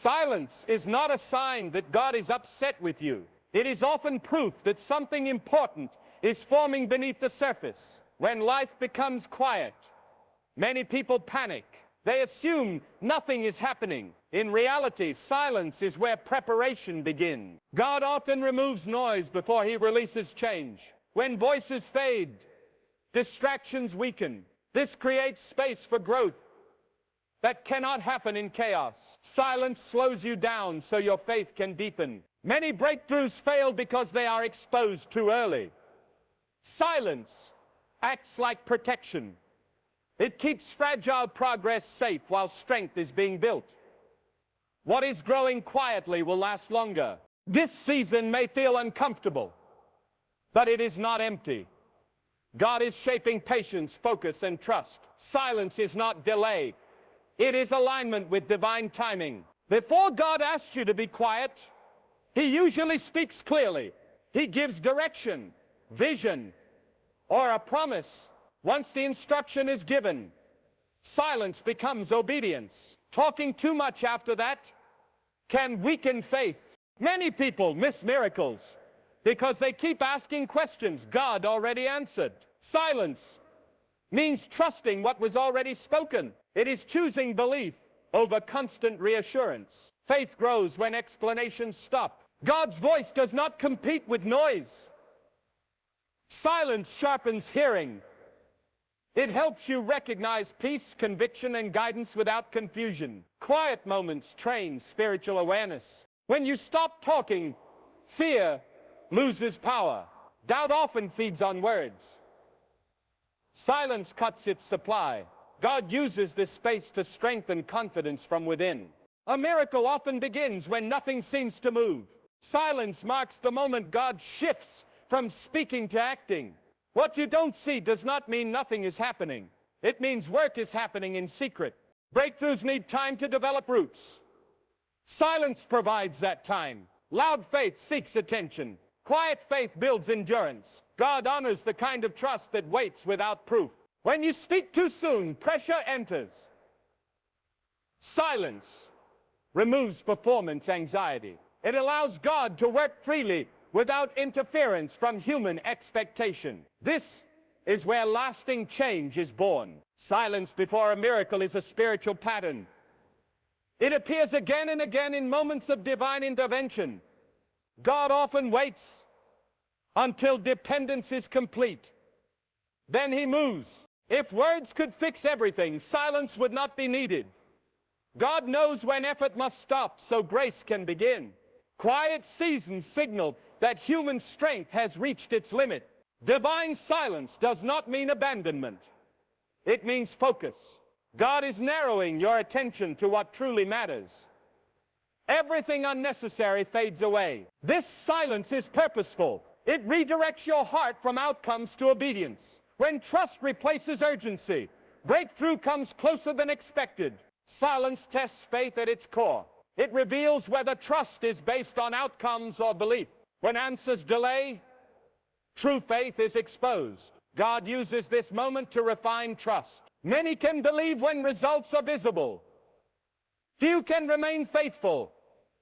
Silence is not a sign that God is upset with you. It is often proof that something important is forming beneath the surface. When life becomes quiet, many people panic. They assume nothing is happening. In reality, silence is where preparation begins. God often removes noise before he releases change. When voices fade, distractions weaken. This creates space for growth that cannot happen in chaos. Silence slows you down so your faith can deepen. Many breakthroughs fail because they are exposed too early. Silence acts like protection. It keeps fragile progress safe while strength is being built. What is growing quietly will last longer. This season may feel uncomfortable, but it is not empty. God is shaping patience, focus, and trust. Silence is not delay. It is alignment with divine timing. Before God asks you to be quiet, he usually speaks clearly. He gives direction, vision, or a promise. Once the instruction is given, silence becomes obedience. Talking too much after that can weaken faith. Many people miss miracles because they keep asking questions God already answered. Silence means trusting what was already spoken. It is choosing belief over constant reassurance. Faith grows when explanations stop. God's voice does not compete with noise. Silence sharpens hearing. It helps you recognize peace, conviction, and guidance without confusion. Quiet moments train spiritual awareness. When you stop talking, fear loses power. Doubt often feeds on words. Silence cuts its supply. God uses this space to strengthen confidence from within. A miracle often begins when nothing seems to move. Silence marks the moment God shifts from speaking to acting. What you don't see does not mean nothing is happening. It means work is happening in secret. Breakthroughs need time to develop roots. Silence provides that time. Loud faith seeks attention. Quiet faith builds endurance. God honors the kind of trust that waits without proof. When you speak too soon, pressure enters. Silence removes performance anxiety. It allows God to work freely without interference from human expectation. This is where lasting change is born. Silence before a miracle is a spiritual pattern. It appears again and again in moments of divine intervention. God often waits until dependence is complete. Then he moves. If words could fix everything, silence would not be needed. God knows when effort must stop so grace can begin. Quiet seasons signal that human strength has reached its limit. Divine silence does not mean abandonment. It means focus. God is narrowing your attention to what truly matters. Everything unnecessary fades away. This silence is purposeful. It redirects your heart from outcomes to obedience. When trust replaces urgency, breakthrough comes closer than expected. Silence tests faith at its core. It reveals whether trust is based on outcomes or belief. When answers delay, true faith is exposed. God uses this moment to refine trust. Many can believe when results are visible. Few can remain faithful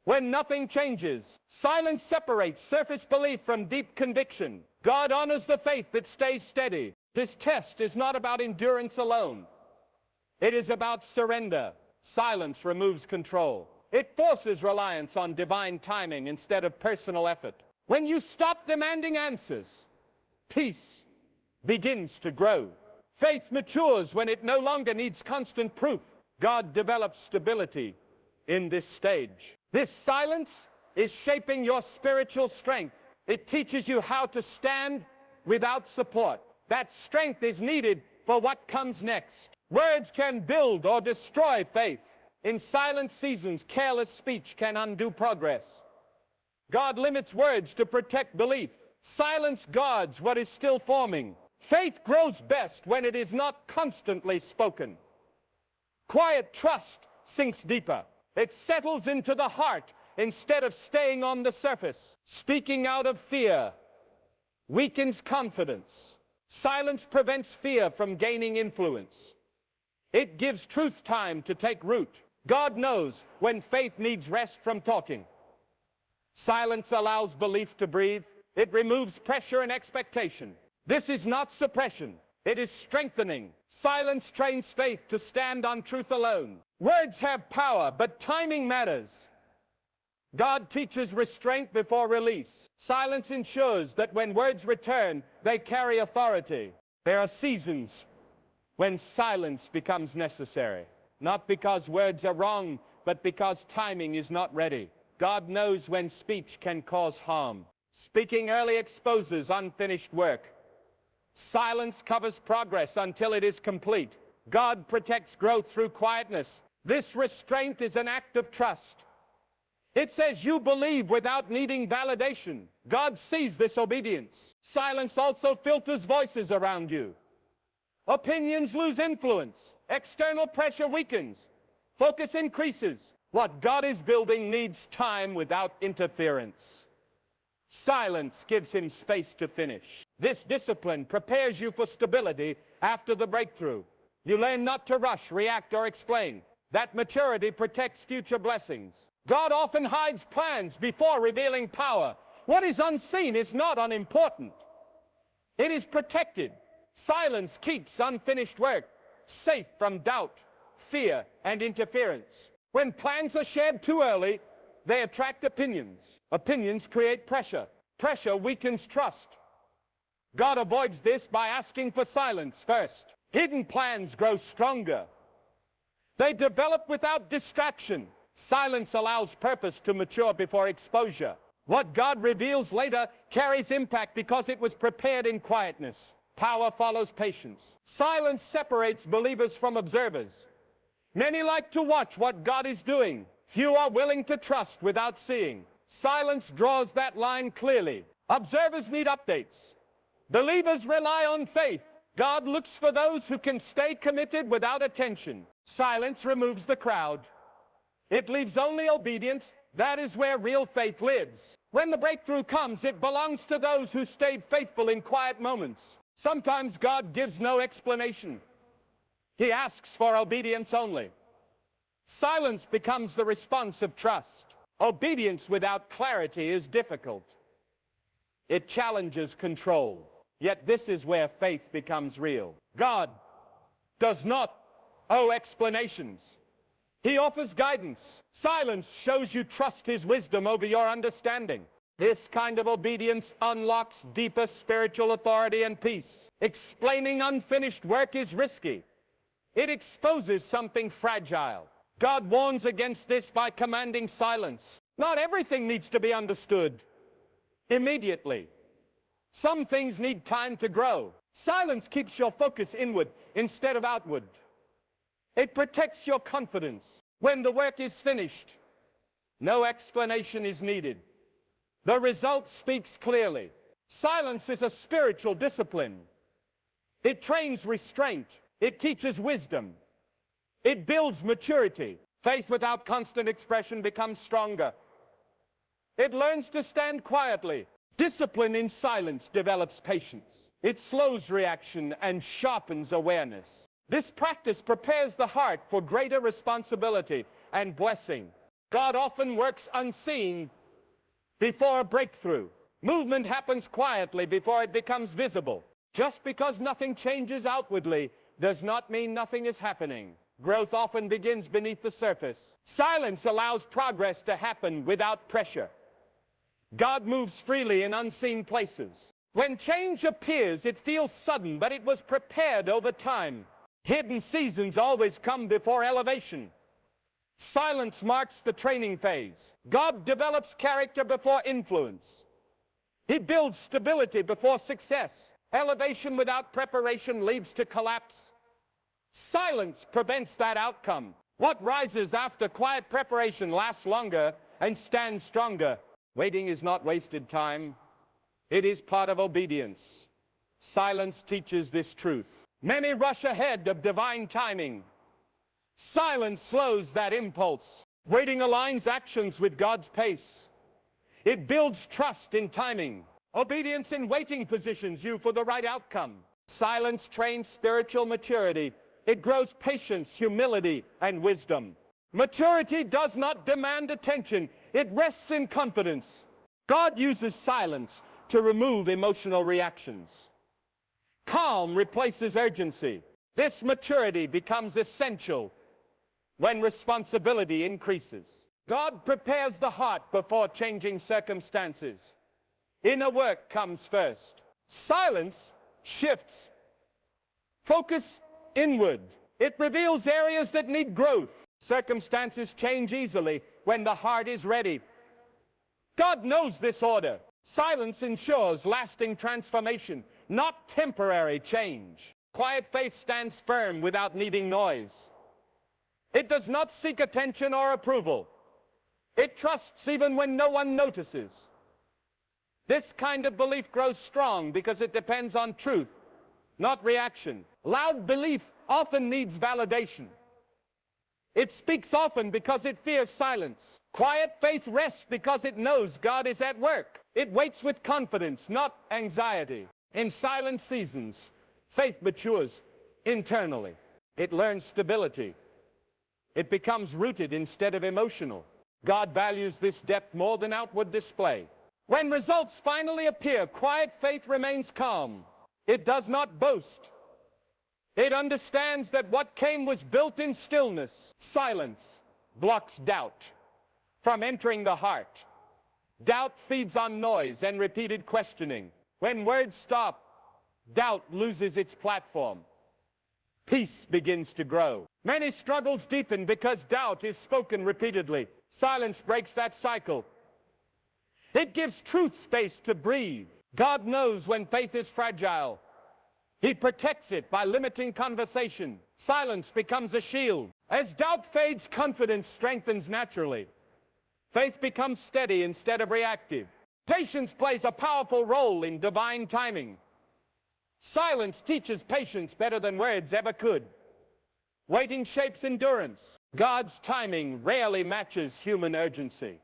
when nothing changes. Silence separates surface belief from deep conviction. God honors the faith that stays steady. This test is not about endurance alone. It is about surrender. Silence removes control. It forces reliance on divine timing instead of personal effort. When you stop demanding answers, peace begins to grow. Faith matures when it no longer needs constant proof. God develops stability in this stage. This silence is shaping your spiritual strength. It teaches you how to stand without support. That strength is needed for what comes next. Words can build or destroy faith. In silent seasons, careless speech can undo progress. God limits words to protect belief. Silence guards what is still forming. Faith grows best when it is not constantly spoken. Quiet trust sinks deeper. It settles into the heart instead of staying on the surface. Speaking out of fear weakens confidence. Silence prevents fear from gaining influence. It gives truth time to take root. God knows when faith needs rest from talking. Silence allows belief to breathe. It removes pressure and expectation. This is not suppression. It is strengthening. Silence trains faith to stand on truth alone. Words have power, but timing matters. God teaches restraint before release. Silence ensures that when words return, they carry authority. There are seasons when silence becomes necessary, not because words are wrong, but because timing is not ready. God knows when speech can cause harm. Speaking early exposes unfinished work. Silence covers progress until it is complete. God protects growth through quietness. This restraint is an act of trust. It says you believe without needing validation. God sees this obedience. Silence also filters voices around you. Opinions lose influence. External pressure weakens. Focus increases. What God is building needs time without interference. Silence gives him space to finish. This discipline prepares you for stability after the breakthrough. You learn not to rush, react, or explain. That maturity protects future blessings. God often hides plans before revealing power. What is unseen is not unimportant. It is protected. Silence keeps unfinished work safe from doubt, fear, and interference. When plans are shared too early, they attract opinions. Opinions create pressure. Pressure weakens trust. God avoids this by asking for silence first. Hidden plans grow stronger. They develop without distraction. Silence allows purpose to mature before exposure. What God reveals later carries impact because it was prepared in quietness. Power follows patience. Silence separates believers from observers. Many like to watch what God is doing. Few are willing to trust without seeing. Silence draws that line clearly. Observers need updates. Believers rely on faith. God looks for those who can stay committed without attention. Silence removes the crowd. It leaves only obedience. That is where real faith lives. When the breakthrough comes, it belongs to those who stayed faithful in quiet moments. Sometimes God gives no explanation. He asks for obedience only. Silence becomes the response of trust. Obedience without clarity is difficult. It challenges control. Yet this is where faith becomes real. God does not owe explanations. He offers guidance. Silence shows you trust his wisdom over your understanding. This kind of obedience unlocks deeper spiritual authority and peace. Explaining unfinished work is risky. It exposes something fragile. God warns against this by commanding silence. Not everything needs to be understood immediately. Some things need time to grow. Silence keeps your focus inward instead of outward. It protects your confidence. When the work is finished, no explanation is needed. The result speaks clearly. Silence is a spiritual discipline. It trains restraint. It teaches wisdom. It builds maturity. Faith without constant expression becomes stronger. It learns to stand quietly. Discipline in silence develops patience. It slows reaction and sharpens awareness. This practice prepares the heart for greater responsibility and blessing. God often works unseen before a breakthrough. Movement happens quietly before it becomes visible. Just because nothing changes outwardly does not mean nothing is happening. Growth often begins beneath the surface. Silence allows progress to happen without pressure. God moves freely in unseen places. When change appears, it feels sudden, but it was prepared over time. Hidden seasons always come before elevation. Silence marks the training phase. God develops character before influence. He builds stability before success. Elevation without preparation leads to collapse. Silence prevents that outcome. What rises after quiet preparation lasts longer and stands stronger. Waiting is not wasted time. It is part of obedience. Silence teaches this truth. Many rush ahead of divine timing. Silence slows that impulse. Waiting aligns actions with God's pace. It builds trust in timing. Obedience in waiting positions you for the right outcome. Silence trains spiritual maturity. It grows patience, humility, and wisdom. Maturity does not demand attention. It rests in confidence. God uses silence to remove emotional reactions. Calm replaces urgency. This maturity becomes essential when responsibility increases. God prepares the heart before changing circumstances. Inner work comes first. Silence shifts focus inward. It reveals areas that need growth. Circumstances change easily when the heart is ready. God knows this order. Silence ensures lasting transformation, not temporary change. Quiet faith stands firm without needing noise. It does not seek attention or approval. It trusts even when no one notices. This kind of belief grows strong because it depends on truth, not reaction. Loud belief often needs validation. It speaks often because it fears silence. Quiet faith rests because it knows God is at work. It waits with confidence, not anxiety. In silent seasons, faith matures internally. It learns stability. It becomes rooted instead of emotional. God values this depth more than outward display. When results finally appear, quiet faith remains calm. It does not boast. It understands that what came was built in stillness. Silence blocks doubt from entering the heart. Doubt feeds on noise and repeated questioning. When words stop, doubt loses its platform. Peace begins to grow. Many struggles deepen because doubt is spoken repeatedly. Silence breaks that cycle. It gives truth space to breathe. God knows when faith is fragile. He protects it by limiting conversation. Silence becomes a shield. As doubt fades, confidence strengthens naturally. Faith becomes steady instead of reactive. Patience plays a powerful role in divine timing. Silence teaches patience better than words ever could. Waiting shapes endurance. God's timing rarely matches human urgency.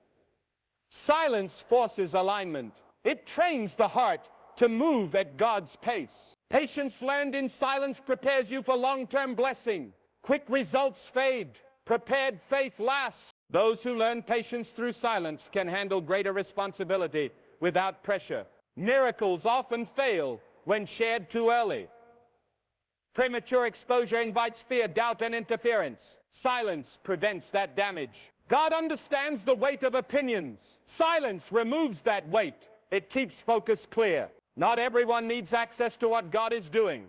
Silence forces alignment. It trains the heart to move at God's pace. Patience learned in silence prepares you for long-term blessing. Quick results fade. Prepared faith lasts. Those who learn patience through silence can handle greater responsibility without pressure. Miracles often fail when shared too early. Premature exposure invites fear, doubt, and interference. Silence prevents that damage. God understands the weight of opinions. Silence removes that weight. It keeps focus clear. Not everyone needs access to what God is doing.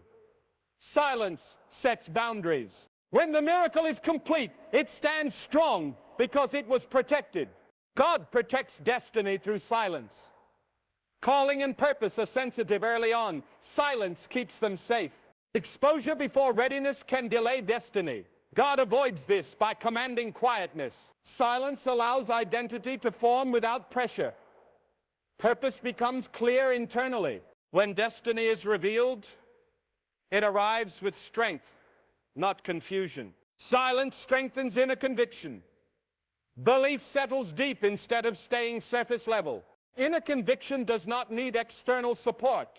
Silence sets boundaries. When the miracle is complete, it stands strong because it was protected. God protects destiny through silence. Calling and purpose are sensitive early on. Silence keeps them safe. Exposure before readiness can delay destiny. God avoids this by commanding quietness. Silence allows identity to form without pressure. Purpose becomes clear internally. When destiny is revealed, it arrives with strength, not confusion. Silence strengthens inner conviction. Belief settles deep instead of staying surface level. Inner conviction does not need external support.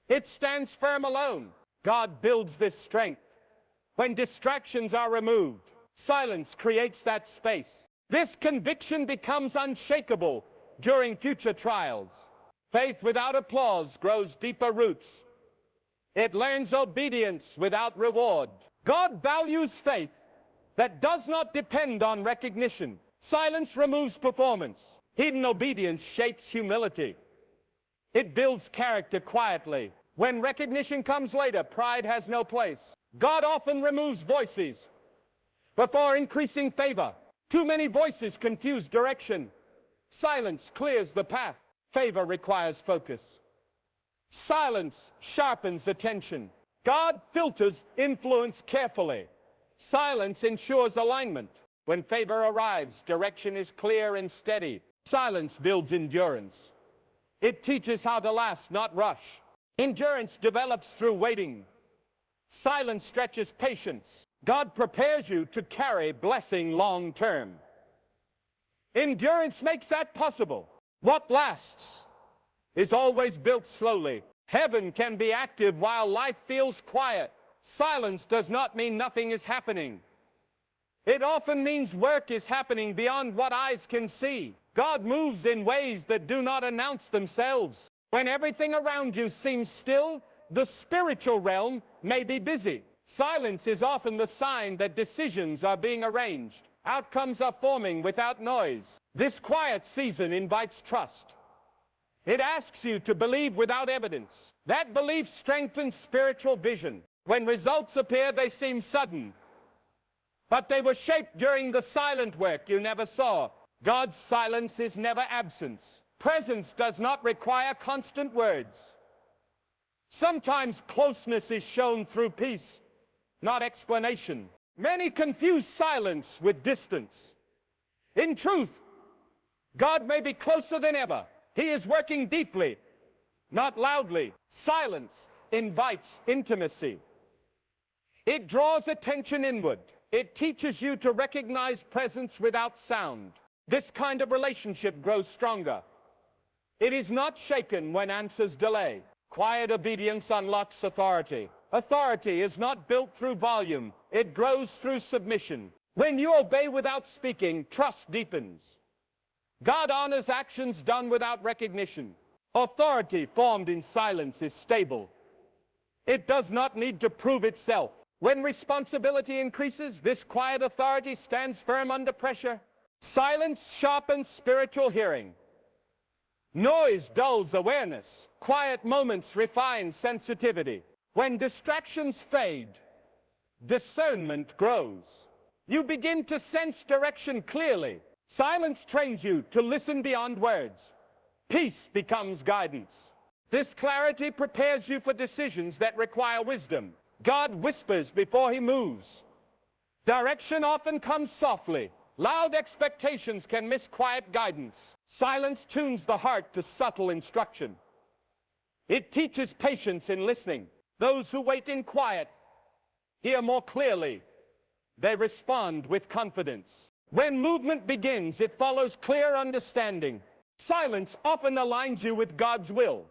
It stands firm alone. God builds this strength. When distractions are removed, silence creates that space. This conviction becomes unshakable during future trials. Faith without applause grows deeper roots. It learns obedience without reward. God values faith that does not depend on recognition. Silence removes performance. Hidden obedience shapes humility. It builds character quietly. When recognition comes later, pride has no place. God often removes voices before increasing favor. Too many voices confuse direction. Silence clears the path. Favor requires focus. Silence sharpens attention. God filters influence carefully. Silence ensures alignment. When favor arrives, direction is clear and steady. Silence builds endurance. It teaches how to last, not rush. Endurance develops through waiting. Silence stretches patience. God prepares you to carry blessing long term. Endurance makes that possible. What lasts is always built slowly. Heaven can be active while life feels quiet. Silence does not mean nothing is happening. It often means work is happening beyond what eyes can see. God moves in ways that do not announce themselves. When everything around you seems still, the spiritual realm may be busy. Silence is often the sign that decisions are being arranged. Outcomes are forming without noise. This quiet season invites trust. It asks you to believe without evidence. That belief strengthens spiritual vision. When results appear, they seem sudden, but they were shaped during the silent work you never saw. God's silence is never absence. Presence does not require constant words. Sometimes closeness is shown through peace, not explanation. Many confuse silence with distance. In truth, God may be closer than ever. He is working deeply, not loudly. Silence invites intimacy. It draws attention inward. It teaches you to recognize presence without sound. This kind of relationship grows stronger. It is not shaken when answers delay. Quiet obedience unlocks authority. Authority is not built through volume. It grows through submission. When you obey without speaking, trust deepens. God honors actions done without recognition. Authority formed in silence is stable. It does not need to prove itself. When responsibility increases, this quiet authority stands firm under pressure. Silence sharpens spiritual hearing. Noise dulls awareness. Quiet moments refine sensitivity. When distractions fade, discernment grows. You begin to sense direction clearly. Silence trains you to listen beyond words. Peace becomes guidance. This clarity prepares you for decisions that require wisdom. God whispers before he moves. Direction often comes softly. Loud expectations can miss quiet guidance. Silence tunes the heart to subtle instruction. It teaches patience in listening. Those who wait in quiet hear more clearly. They respond with confidence. When movement begins, it follows clear understanding. Silence often aligns you with God's will.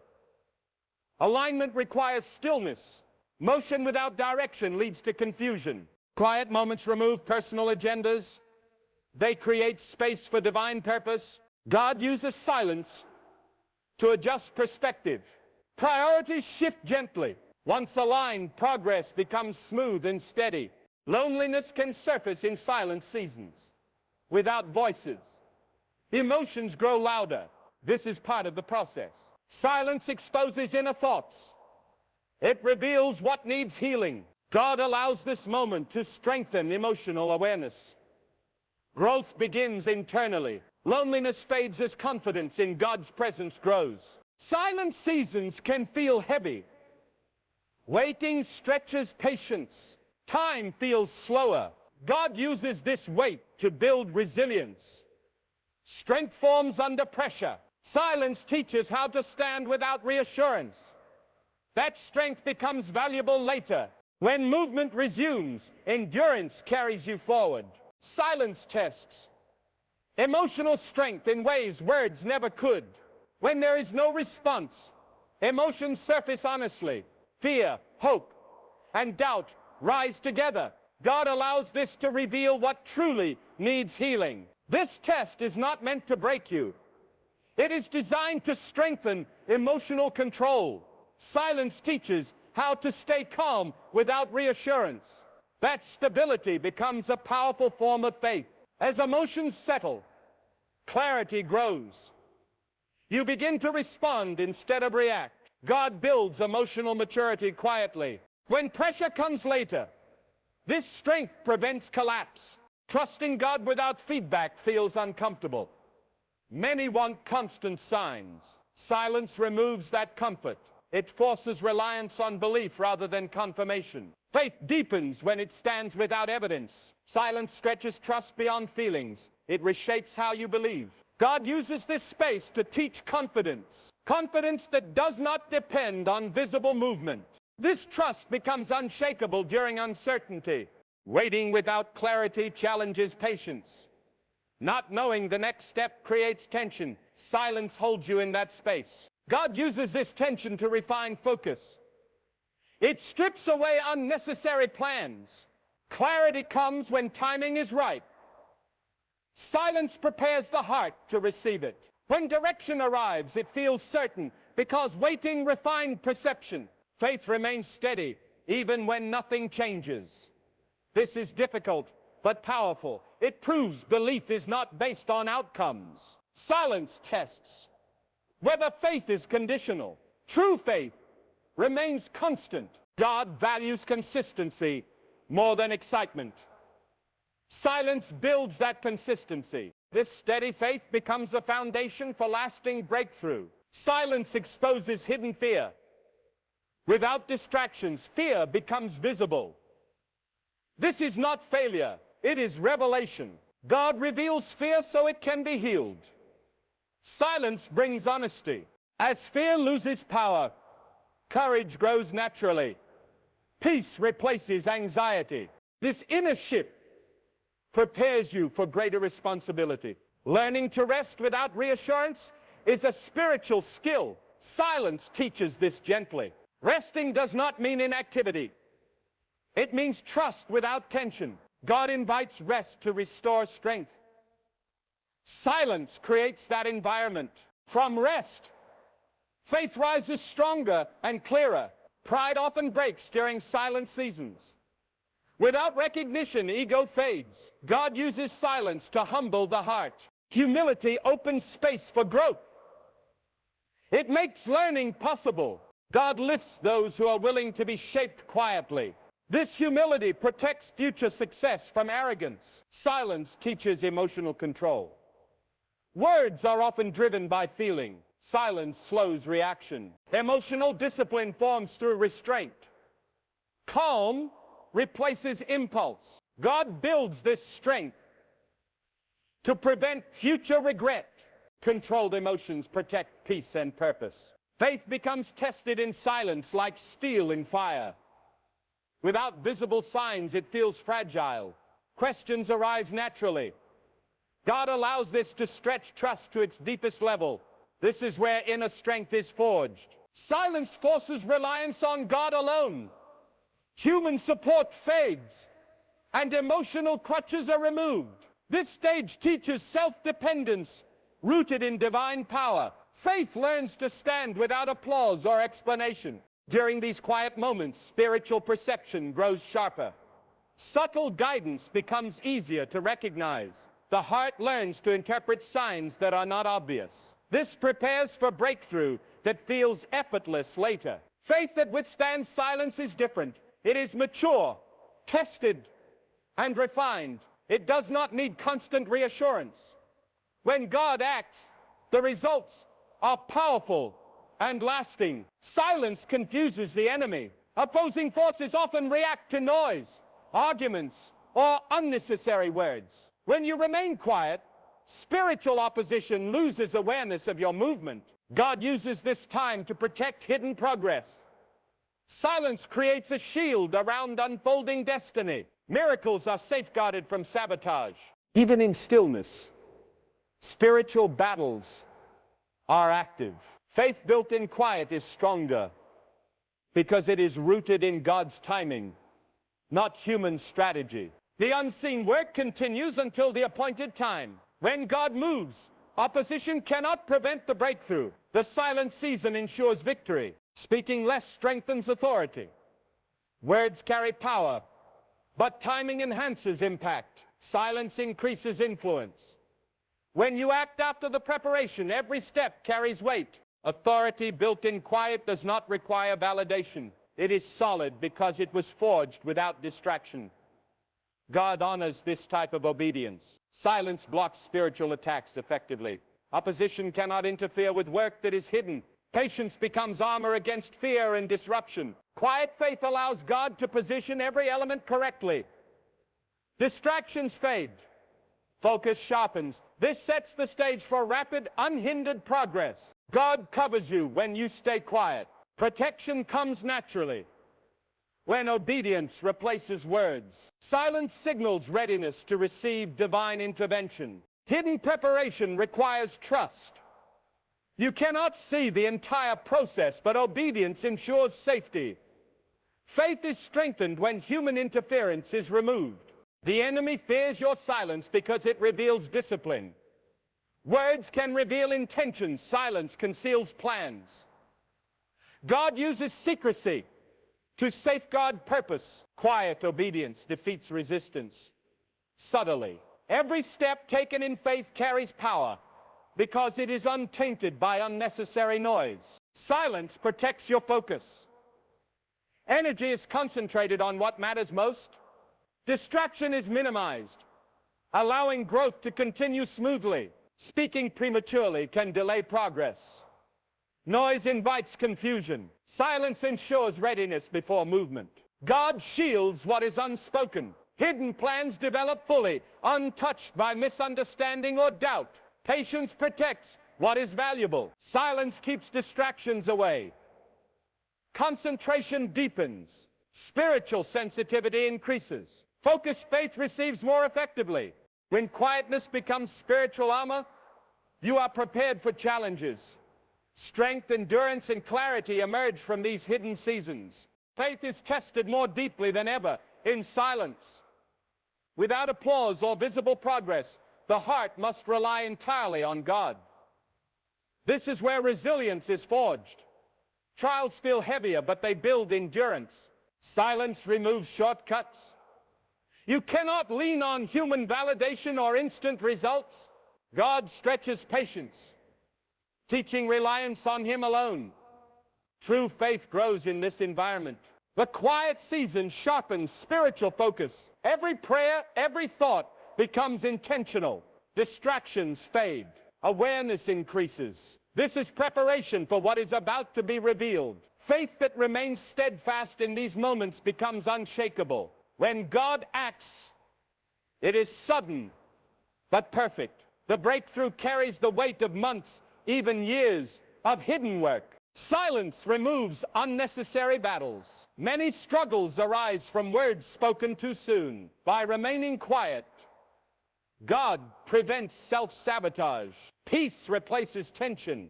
Alignment requires stillness. Motion without direction leads to confusion. Quiet moments remove personal agendas. They create space for divine purpose. God uses silence to adjust perspective. Priorities shift gently. Once aligned, progress becomes smooth and steady. Loneliness can surface in silent seasons. Without voices, emotions grow louder. This is part of the process. Silence exposes inner thoughts. It reveals what needs healing. God allows this moment to strengthen emotional awareness. Growth begins internally. Loneliness fades as confidence in God's presence grows. Silent seasons can feel heavy. Waiting stretches patience. Time feels slower. God uses this weight to build resilience. Strength forms under pressure. Silence teaches how to stand without reassurance. That strength becomes valuable later. When movement resumes, endurance carries you forward. Silence tests emotional strength in ways words never could. When there is no response, emotions surface honestly. Fear, hope, and doubt rise together. God allows this to reveal what truly needs healing. This test is not meant to break you. It is designed to strengthen emotional control. Silence teaches how to stay calm without reassurance. That stability becomes a powerful form of faith. As emotions settle, clarity grows. You begin to respond instead of react. God builds emotional maturity quietly. When pressure comes later, this strength prevents collapse. Trusting God without feedback feels uncomfortable. Many want constant signs. Silence removes that comfort. It forces reliance on belief rather than confirmation. Faith deepens when it stands without evidence. Silence stretches trust beyond feelings. It reshapes how you believe. God uses this space to teach confidence. Confidence that does not depend on visible movement. This trust becomes unshakable during uncertainty. Waiting without clarity challenges patience. Not knowing the next step creates tension. Silence holds you in that space. God uses this tension to refine focus. It strips away unnecessary plans. Clarity comes when timing is right. Silence prepares the heart to receive it. When direction arrives, it feels certain because waiting refined perception. Faith remains steady even when nothing changes. This is difficult but powerful. It proves belief is not based on outcomes. Silence tests whether faith is conditional. True faith remains constant. God values consistency more than excitement. Silence builds that consistency. This steady faith becomes the foundation for lasting breakthrough. Silence exposes hidden fear. Without distractions, fear becomes visible. This is not failure, it is revelation. God reveals fear so it can be healed. Silence brings honesty. As fear loses power, courage grows naturally. Peace replaces anxiety. This inner shift prepares you for greater responsibility. Learning to rest without reassurance is a spiritual skill. Silence teaches this gently. Resting does not mean inactivity. It means trust without tension. God invites rest to restore strength. Silence creates that environment. From rest, faith rises stronger and clearer. Pride often breaks during silent seasons. Without recognition, ego fades. God uses silence to humble the heart. Humility opens space for growth. It makes learning possible. God lifts those who are willing to be shaped quietly. This humility protects future success from arrogance. Silence teaches emotional control. Words are often driven by feeling. Silence slows reaction. Emotional discipline forms through restraint. Calm replaces impulse. God builds this strength to prevent future regret. Controlled emotions protect peace and purpose. Faith becomes tested in silence like steel in fire. Without visible signs, it feels fragile. Questions arise naturally. God allows this to stretch trust to its deepest level. This is where inner strength is forged. Silence forces reliance on God alone. Human support fades, and emotional crutches are removed. This stage teaches self-dependence rooted in divine power. Faith learns to stand without applause or explanation. During these quiet moments, spiritual perception grows sharper. Subtle guidance becomes easier to recognize. The heart learns to interpret signs that are not obvious. This prepares for breakthrough that feels effortless later. Faith that withstands silence is different. It is mature, tested, and refined. It does not need constant reassurance. When God acts, the results are powerful and lasting. Silence confuses the enemy. Opposing forces often react to noise, arguments, or unnecessary words. When you remain quiet, spiritual opposition loses awareness of your movement. God uses this time to protect hidden progress. Silence creates a shield around unfolding destiny. Miracles are safeguarded from sabotage. Even in stillness, spiritual battles are active. Faith built in quiet is stronger because it is rooted in God's timing, not human strategy. The unseen work continues until the appointed time. When God moves, opposition cannot prevent the breakthrough. The silent season ensures victory. Speaking less strengthens authority. Words carry power, but timing enhances impact. Silence increases influence. When you act after the preparation, every step carries weight. Authority built in quiet does not require validation. It is solid because it was forged without distraction. God honors this type of obedience. Silence blocks spiritual attacks effectively. Opposition cannot interfere with work that is hidden. Patience becomes armor against fear and disruption. Quiet faith allows God to position every element correctly. Distractions fade. Focus sharpens. This sets the stage for rapid, unhindered progress. God covers you when you stay quiet. Protection comes naturally when obedience replaces words. Silence signals readiness to receive divine intervention. Hidden preparation requires trust. You cannot see the entire process, but obedience ensures safety. Faith is strengthened when human interference is removed. The enemy fears your silence because it reveals discipline. Words can reveal intentions. Silence conceals plans. God uses secrecy to safeguard purpose. Quiet obedience defeats resistance subtly. Every step taken in faith carries power because it is untainted by unnecessary noise. Silence protects your focus. Energy is concentrated on what matters most. Distraction is minimized, allowing growth to continue smoothly. Speaking prematurely can delay progress. Noise invites confusion. Silence ensures readiness before movement. God shields what is unspoken. Hidden plans develop fully, untouched by misunderstanding or doubt. Patience protects what is valuable. Silence keeps distractions away. Concentration deepens. Spiritual sensitivity increases. Focused faith receives more effectively. When quietness becomes spiritual armor, you are prepared for challenges. Strength, endurance, and clarity emerge from these hidden seasons. Faith is tested more deeply than ever in silence. Without applause or visible progress, the heart must rely entirely on God. This is where resilience is forged. Trials feel heavier, but they build endurance. Silence removes shortcuts. You cannot lean on human validation or instant results. God stretches patience, teaching reliance on Him alone. True faith grows in this environment. The quiet season sharpens spiritual focus. Every prayer, every thought becomes intentional. Distractions fade. Awareness increases. This is preparation for what is about to be revealed. Faith that remains steadfast in these moments becomes unshakable. When God acts, it is sudden but perfect. The breakthrough carries the weight of months, even years, of hidden work. Silence removes unnecessary battles. Many struggles arise from words spoken too soon. By remaining quiet, God prevents self-sabotage. Peace replaces tension,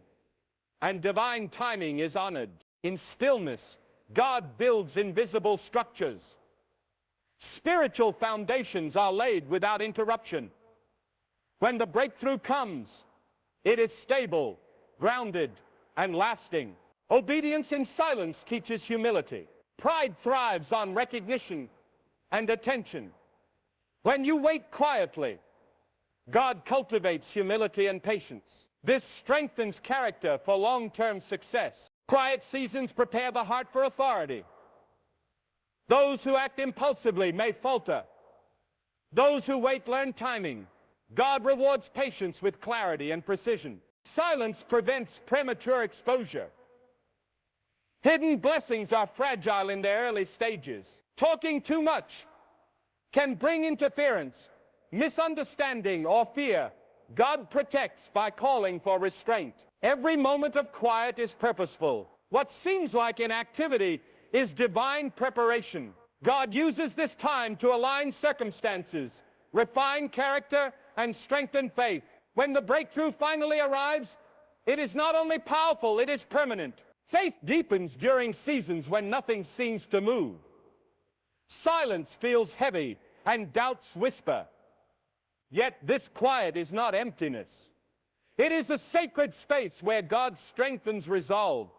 and divine timing is honored. In stillness, God builds invisible structures. Spiritual foundations are laid without interruption. When the breakthrough comes, it is stable, grounded, and lasting. Obedience in silence teaches humility. Pride thrives on recognition and attention. When you wait quietly, God cultivates humility and patience. This strengthens character for long-term success. Quiet seasons prepare the heart for authority. Those who act impulsively may falter. Those who wait learn timing. God rewards patience with clarity and precision. Silence prevents premature exposure. Hidden blessings are fragile in their early stages. Talking too much can bring interference, misunderstanding, or fear. God protects by calling for restraint. Every moment of quiet is purposeful. What seems like inactivity is divine preparation. God uses this time to align circumstances, refine character, and strengthen faith. When the breakthrough finally arrives, it is not only powerful, it is permanent. Faith deepens during seasons when nothing seems to move. Silence feels heavy and doubts whisper. Yet this quiet is not emptiness. It is a sacred space where God strengthens resolve,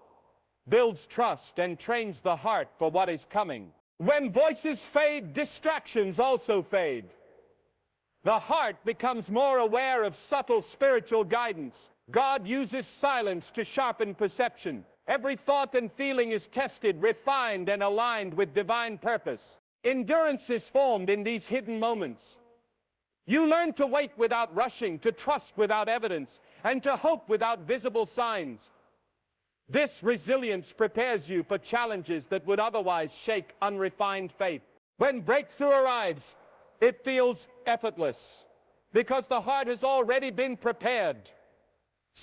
builds trust, and trains the heart for what is coming. When voices fade, distractions also fade. The heart becomes more aware of subtle spiritual guidance. God uses silence to sharpen perception. Every thought and feeling is tested, refined, and aligned with divine purpose. Endurance is formed in these hidden moments. You learn to wait without rushing, to trust without evidence, and to hope without visible signs. This resilience prepares you for challenges that would otherwise shake unrefined faith. When breakthrough arrives, it feels effortless because the heart has already been prepared.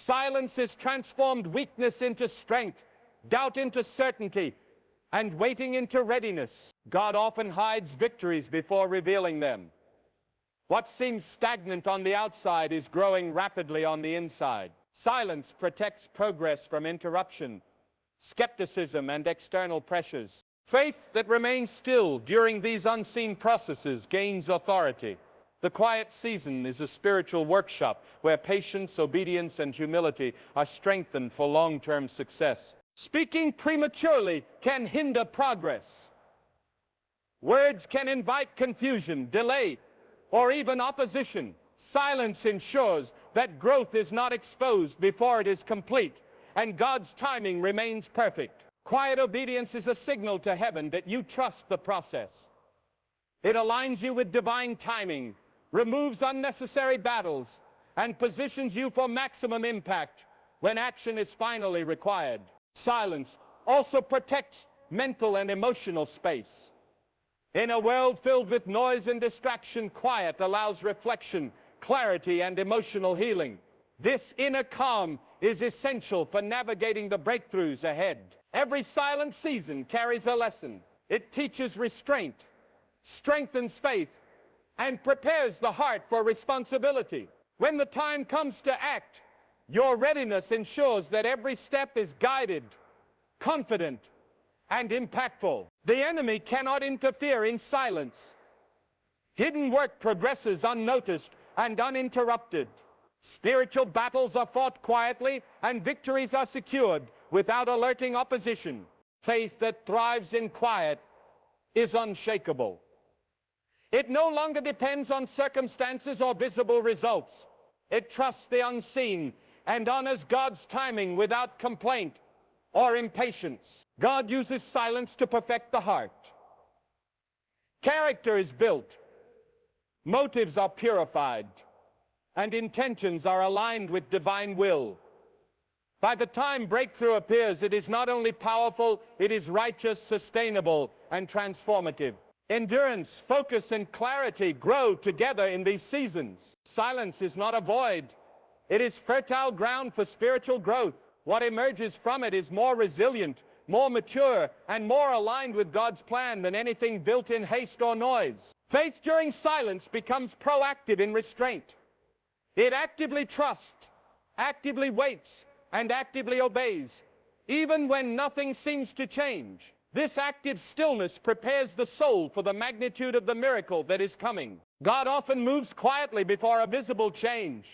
Silence has transformed weakness into strength, doubt into certainty, and waiting into readiness. God often hides victories before revealing them. What seems stagnant on the outside is growing rapidly on the inside. Silence protects progress from interruption, skepticism, and external pressures. Faith that remains still during these unseen processes gains authority. The quiet season is a spiritual workshop where patience, obedience, and humility are strengthened for long-term success. Speaking prematurely can hinder progress. Words can invite confusion, delay, or even opposition. Silence ensures that growth is not exposed before it is complete, and God's timing remains perfect. Quiet obedience is a signal to heaven that you trust the process. It aligns you with divine timing, removes unnecessary battles, and positions you for maximum impact when action is finally required. Silence also protects mental and emotional space. In a world filled with noise and distraction, quiet allows reflection, clarity, and emotional healing. This inner calm is essential for navigating the breakthroughs ahead. Every silent season carries a lesson. It teaches restraint, strengthens faith, and prepares the heart for responsibility. When the time comes to act, your readiness ensures that every step is guided, confident, and impactful. The enemy cannot interfere in silence. Hidden work progresses unnoticed and uninterrupted. Spiritual battles are fought quietly, and victories are secured without alerting opposition. Faith that thrives in quiet is unshakable. It no longer depends on circumstances or visible results. It trusts the unseen and honors God's timing without complaint or impatience. God uses silence to perfect the heart. Character is built, motives are purified, and intentions are aligned with divine will. By the time breakthrough appears, it is not only powerful, it is righteous, sustainable, and transformative. Endurance, focus, and clarity grow together in these seasons. Silence is not a void. It is fertile ground for spiritual growth. What emerges from it is more resilient, more mature, and more aligned with God's plan than anything built in haste or noise. Faith during silence becomes proactive in restraint. It actively trusts, actively waits, and actively obeys, even when nothing seems to change. This active stillness prepares the soul for the magnitude of the miracle that is coming. God often moves quietly before a visible change.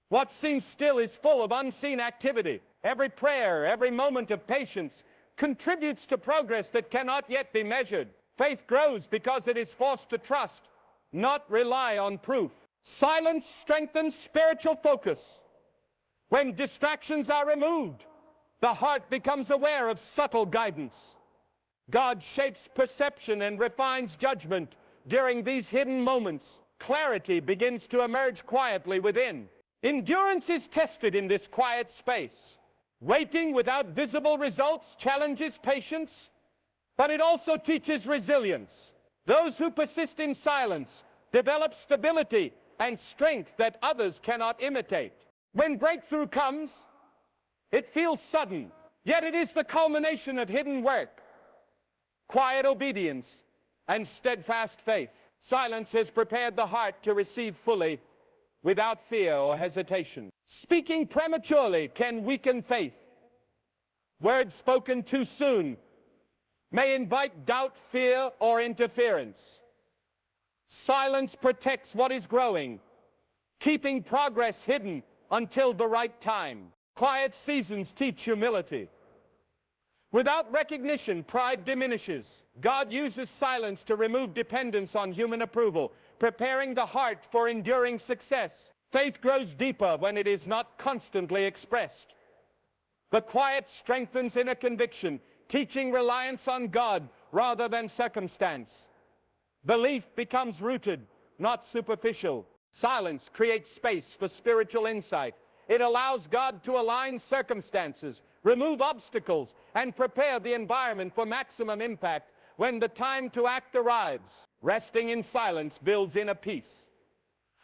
What seems still is full of unseen activity. Every prayer, every moment of patience contributes to progress that cannot yet be measured. Faith grows because it is forced to trust, not rely on proof. Silence strengthens spiritual focus. When distractions are removed, the heart becomes aware of subtle guidance. God shapes perception and refines judgment during these hidden moments. Clarity begins to emerge quietly within. Endurance is tested in this quiet space. Waiting without visible results challenges patience, but it also teaches resilience. Those who persist in silence develop stability and strength that others cannot imitate. When breakthrough comes, it feels sudden, yet it is the culmination of hidden work, quiet obedience, and steadfast faith. Silence has prepared the heart to receive fully, without fear or hesitation. Speaking prematurely can weaken faith. Words spoken too soon may invite doubt, fear, or interference. Silence protects what is growing, keeping progress hidden until the right time. Quiet seasons teach humility. Without recognition, pride diminishes. God uses silence to remove dependence on human approval, preparing the heart for enduring success. Faith grows deeper when it is not constantly expressed. The quiet strengthens inner conviction, teaching reliance on God rather than circumstance. Belief becomes rooted, not superficial. Silence creates space for spiritual insight. It allows God to align circumstances, remove obstacles, and prepare the environment for maximum impact when the time to act arrives. Resting in silence builds inner peace.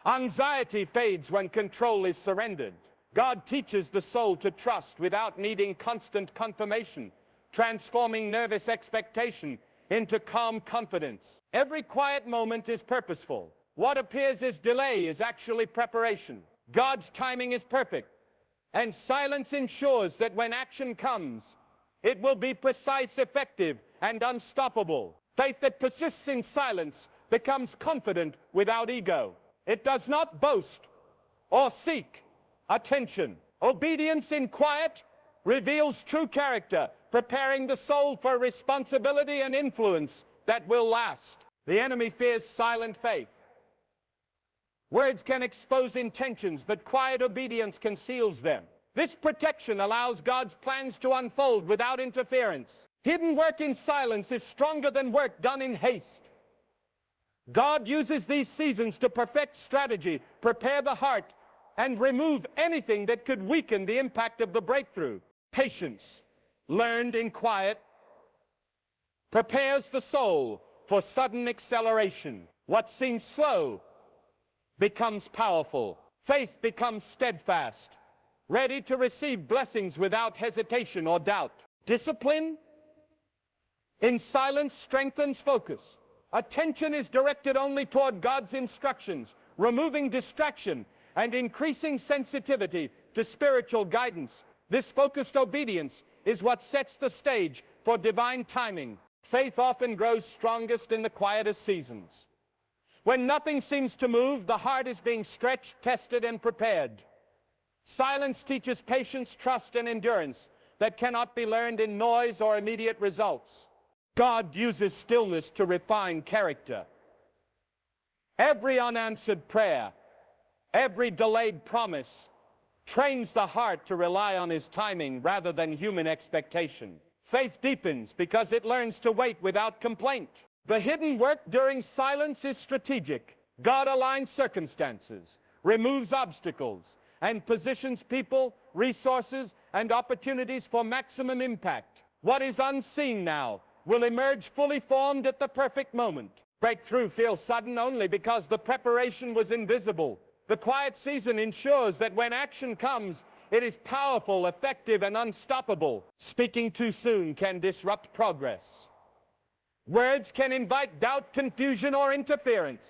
Anxiety fades when control is surrendered. God teaches the soul to trust without needing constant confirmation, transforming nervous expectation into calm confidence. Every quiet moment is purposeful. What appears as delay is actually preparation. God's timing is perfect, and silence ensures that when action comes, it will be precise, effective, and unstoppable. Faith that persists in silence becomes confident without ego. It does not boast or seek attention. Obedience in quiet reveals true character, preparing the soul for responsibility and influence that will last. The enemy fears silent faith. Words can expose intentions, but quiet obedience conceals them. This protection allows God's plans to unfold without interference. Hidden work in silence is stronger than work done in haste. God uses these seasons to perfect strategy, prepare the heart, and remove anything that could weaken the impact of the breakthrough. Patience, learned in quiet, prepares the soul for sudden acceleration. What seems slow becomes powerful. Faith becomes steadfast, ready to receive blessings without hesitation or doubt. Discipline in silence strengthens focus. Attention is directed only toward God's instructions, removing distraction and increasing sensitivity to spiritual guidance. This focused obedience is what sets the stage for divine timing. Faith often grows strongest in the quietest seasons. When nothing seems to move, the heart is being stretched, tested, and prepared. Silence teaches patience, trust, and endurance that cannot be learned in noise or immediate results. God uses stillness to refine character. Every unanswered prayer, every delayed promise, trains the heart to rely on His timing rather than human expectation. Faith deepens because it learns to wait without complaint. The hidden work during silence is strategic. God aligns circumstances, removes obstacles, and positions people, resources, and opportunities for maximum impact. What is unseen now will emerge fully formed at the perfect moment. Breakthrough feels sudden only because the preparation was invisible. The quiet season ensures that when action comes, it is powerful, effective, and unstoppable. Speaking too soon can disrupt progress. Words can invite doubt, confusion, or interference.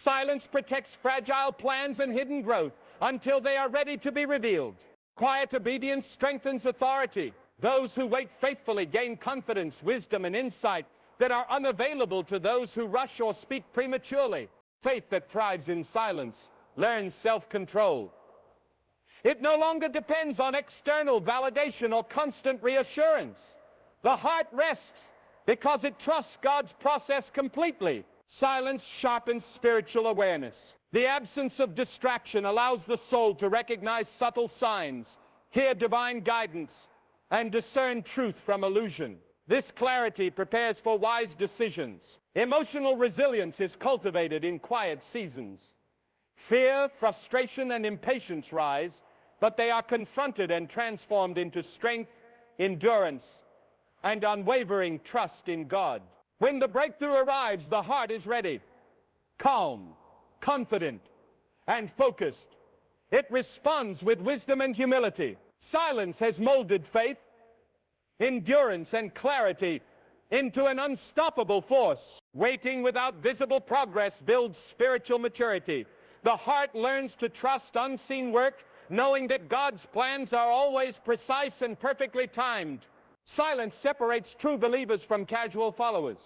Silence protects fragile plans and hidden growth until they are ready to be revealed. Quiet obedience strengthens authority. Those who wait faithfully gain confidence, wisdom, and insight that are unavailable to those who rush or speak prematurely. Faith that thrives in silence learns self-control. It no longer depends on external validation or constant reassurance. The heart rests because it trusts God's process completely. Silence sharpens spiritual awareness. The absence of distraction allows the soul to recognize subtle signs, hear divine guidance, and discern truth from illusion. This clarity prepares for wise decisions. Emotional resilience is cultivated in quiet seasons. Fear, frustration, and impatience rise, but they are confronted and transformed into strength, endurance, and unwavering trust in God. When the breakthrough arrives, the heart is ready, calm, confident, and focused. It responds with wisdom and humility. Silence has molded faith, endurance, and clarity into an unstoppable force. Waiting without visible progress builds spiritual maturity. The heart learns to trust unseen work, knowing that God's plans are always precise and perfectly timed. Silence separates true believers from casual followers.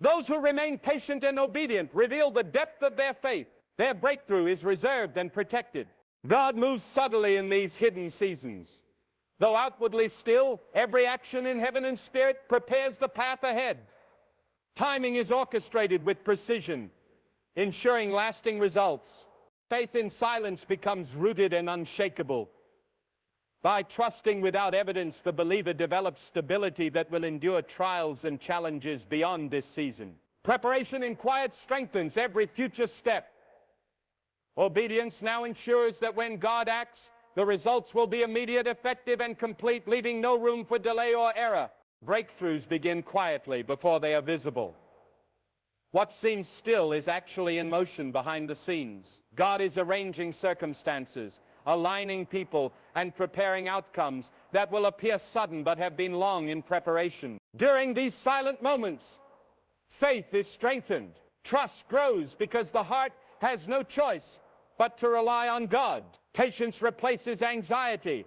Those who remain patient and obedient reveal the depth of their faith. Their breakthrough is reserved and protected. God moves subtly in these hidden seasons. Though outwardly still, every action in heaven and spirit prepares the path ahead. Timing is orchestrated with precision, ensuring lasting results. Faith in silence becomes rooted and unshakable. By trusting without evidence, the believer develops stability that will endure trials and challenges beyond this season. Preparation in quiet strengthens every future step. Obedience now ensures that when God acts, the results will be immediate, effective, and complete, leaving no room for delay or error. Breakthroughs begin quietly before they are visible. What seems still is actually in motion behind the scenes. God is arranging circumstances, aligning people, and preparing outcomes that will appear sudden but have been long in preparation. During these silent moments, faith is strengthened. Trust grows because the heart has no choice but to rely on God. Patience replaces anxiety,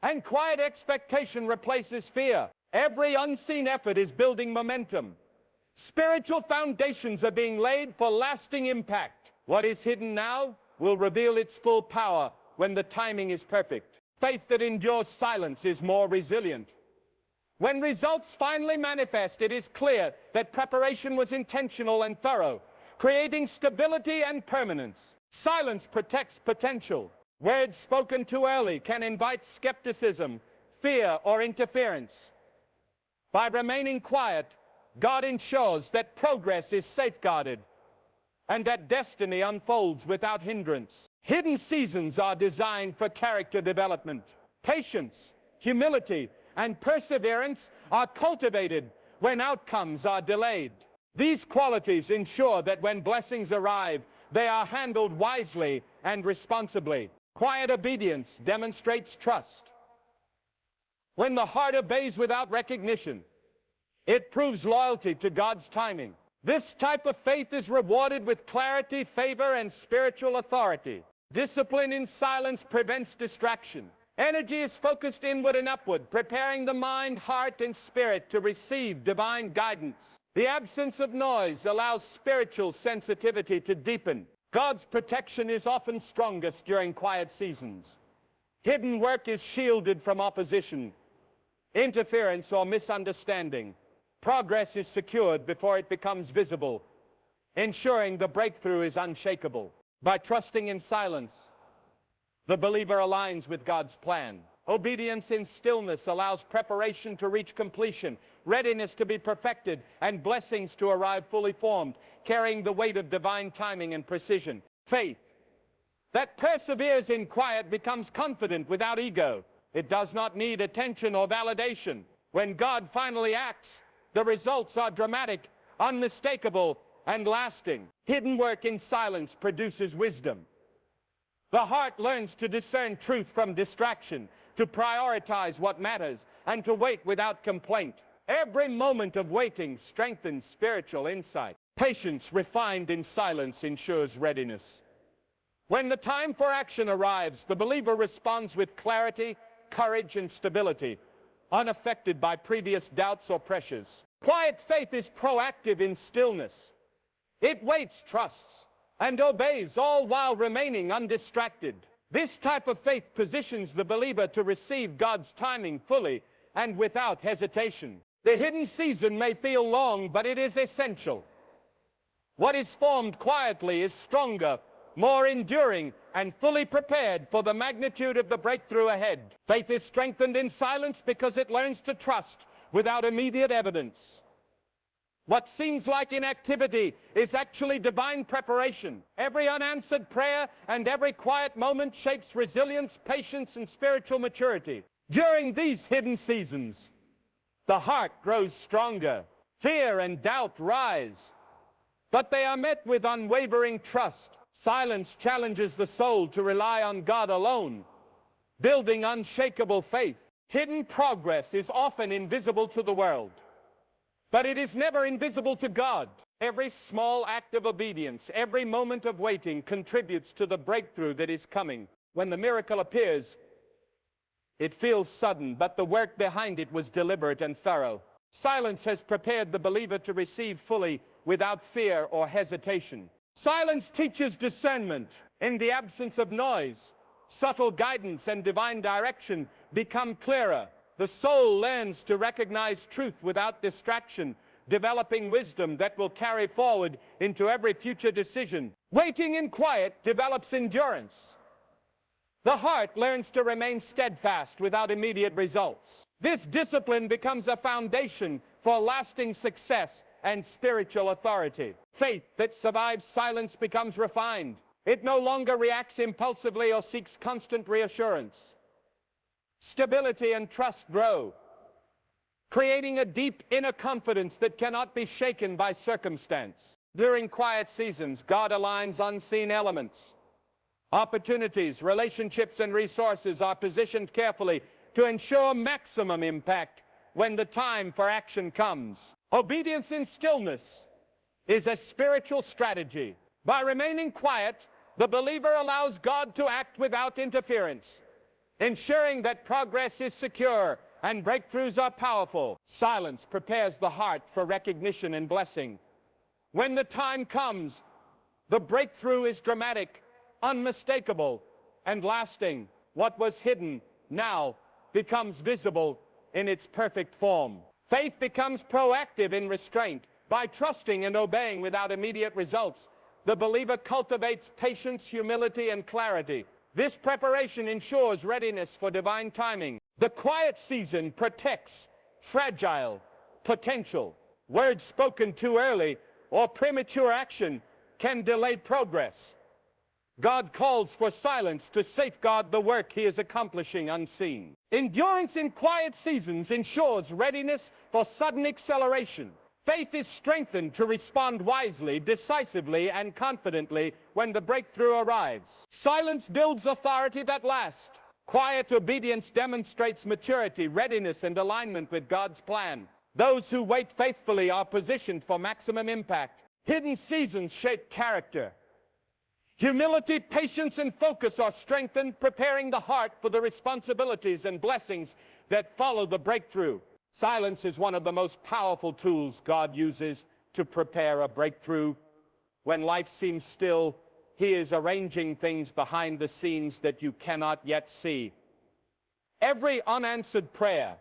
and quiet expectation replaces fear. Every unseen effort is building momentum. Spiritual foundations are being laid for lasting impact. What is hidden now will reveal its full power when the timing is perfect. Faith that endures silence is more resilient. When results finally manifest, it is clear that preparation was intentional and thorough, creating stability and permanence. Silence protects potential. Words spoken too early can invite skepticism, fear, or interference. By remaining quiet, God ensures that progress is safeguarded and that destiny unfolds without hindrance. Hidden seasons are designed for character development. Patience, humility, and perseverance are cultivated when outcomes are delayed. These qualities ensure that when blessings arrive, they are handled wisely and responsibly. Quiet obedience demonstrates trust. When the heart obeys without recognition, it proves loyalty to God's timing. This type of faith is rewarded with clarity, favor, and spiritual authority. Discipline in silence prevents distraction. Energy is focused inward and upward, preparing the mind, heart, and spirit to receive divine guidance. The absence of noise allows spiritual sensitivity to deepen. God's protection is often strongest during quiet seasons. Hidden work is shielded from opposition, interference, or misunderstanding. Progress is secured before it becomes visible, ensuring the breakthrough is unshakable. By trusting in silence, the believer aligns with God's plan. Obedience in stillness allows preparation to reach completion, readiness to be perfected, and blessings to arrive fully formed, carrying the weight of divine timing and precision. Faith that perseveres in quiet becomes confident without ego. It does not need attention or validation. When God finally acts, the results are dramatic, unmistakable, and lasting. Hidden work in silence produces wisdom. The heart learns to discern truth from distraction, to prioritize what matters, and to wait without complaint. Every moment of waiting strengthens spiritual insight. Patience refined in silence ensures readiness. When the time for action arrives, the believer responds with clarity, courage, and stability, unaffected by previous doubts or pressures. Quiet faith is proactive in stillness. It waits, trusts, and obeys, all while remaining undistracted. This type of faith positions the believer to receive God's timing fully and without hesitation. The hidden season may feel long, but it is essential. What is formed quietly is stronger, more enduring, and fully prepared for the magnitude of the breakthrough ahead. Faith is strengthened in silence because it learns to trust without immediate evidence. What seems like inactivity is actually divine preparation. Every unanswered prayer and every quiet moment shapes resilience, patience, and spiritual maturity. During these hidden seasons, the heart grows stronger. Fear and doubt rise, but they are met with unwavering trust. Silence challenges the soul to rely on God alone, building unshakable faith. Hidden progress is often invisible to the world, but it is never invisible to God. Every small act of obedience, every moment of waiting contributes to the breakthrough that is coming. When the miracle appears, it feels sudden, but the work behind it was deliberate and thorough. Silence has prepared the believer to receive fully without fear or hesitation. Silence teaches discernment. In the absence of noise, subtle guidance and divine direction become clearer. The soul learns to recognize truth without distraction, developing wisdom that will carry forward into every future decision. Waiting in quiet develops endurance. The heart learns to remain steadfast without immediate results. This discipline becomes a foundation for lasting success and spiritual authority. Faith that survives silence becomes refined. It no longer reacts impulsively or seeks constant reassurance. Stability and trust grow, creating a deep inner confidence that cannot be shaken by circumstance. During quiet seasons, God aligns unseen elements. Opportunities, relationships, and resources are positioned carefully to ensure maximum impact when the time for action comes. Obedience in stillness is a spiritual strategy. By remaining quiet, the believer allows God to act without interference, ensuring that progress is secure And breakthroughs are powerful. Silence prepares the heart for recognition and blessing. When the time comes, the breakthrough is dramatic, unmistakable, and lasting. What was hidden now becomes visible in its perfect form. Faith becomes proactive in restraint. By trusting and obeying without immediate results, the believer cultivates patience, humility, and clarity. This preparation ensures readiness for divine timing. The quiet season protects fragile potential. Words spoken too early or premature action can delay progress. God calls for silence to safeguard the work he is accomplishing unseen. Endurance in quiet seasons ensures readiness for sudden acceleration. Faith is strengthened to respond wisely, decisively, and confidently when the breakthrough arrives. Silence builds authority that lasts. Quiet obedience demonstrates maturity, readiness, and alignment with God's plan. Those who wait faithfully are positioned for maximum impact. Hidden seasons shape character. Humility, patience, and focus are strengthened, preparing the heart for the responsibilities and blessings that follow the breakthrough. Silence is one of the most powerful tools God uses to prepare a breakthrough. When life seems still, he is arranging things behind the scenes that you cannot yet see. Every unanswered prayer,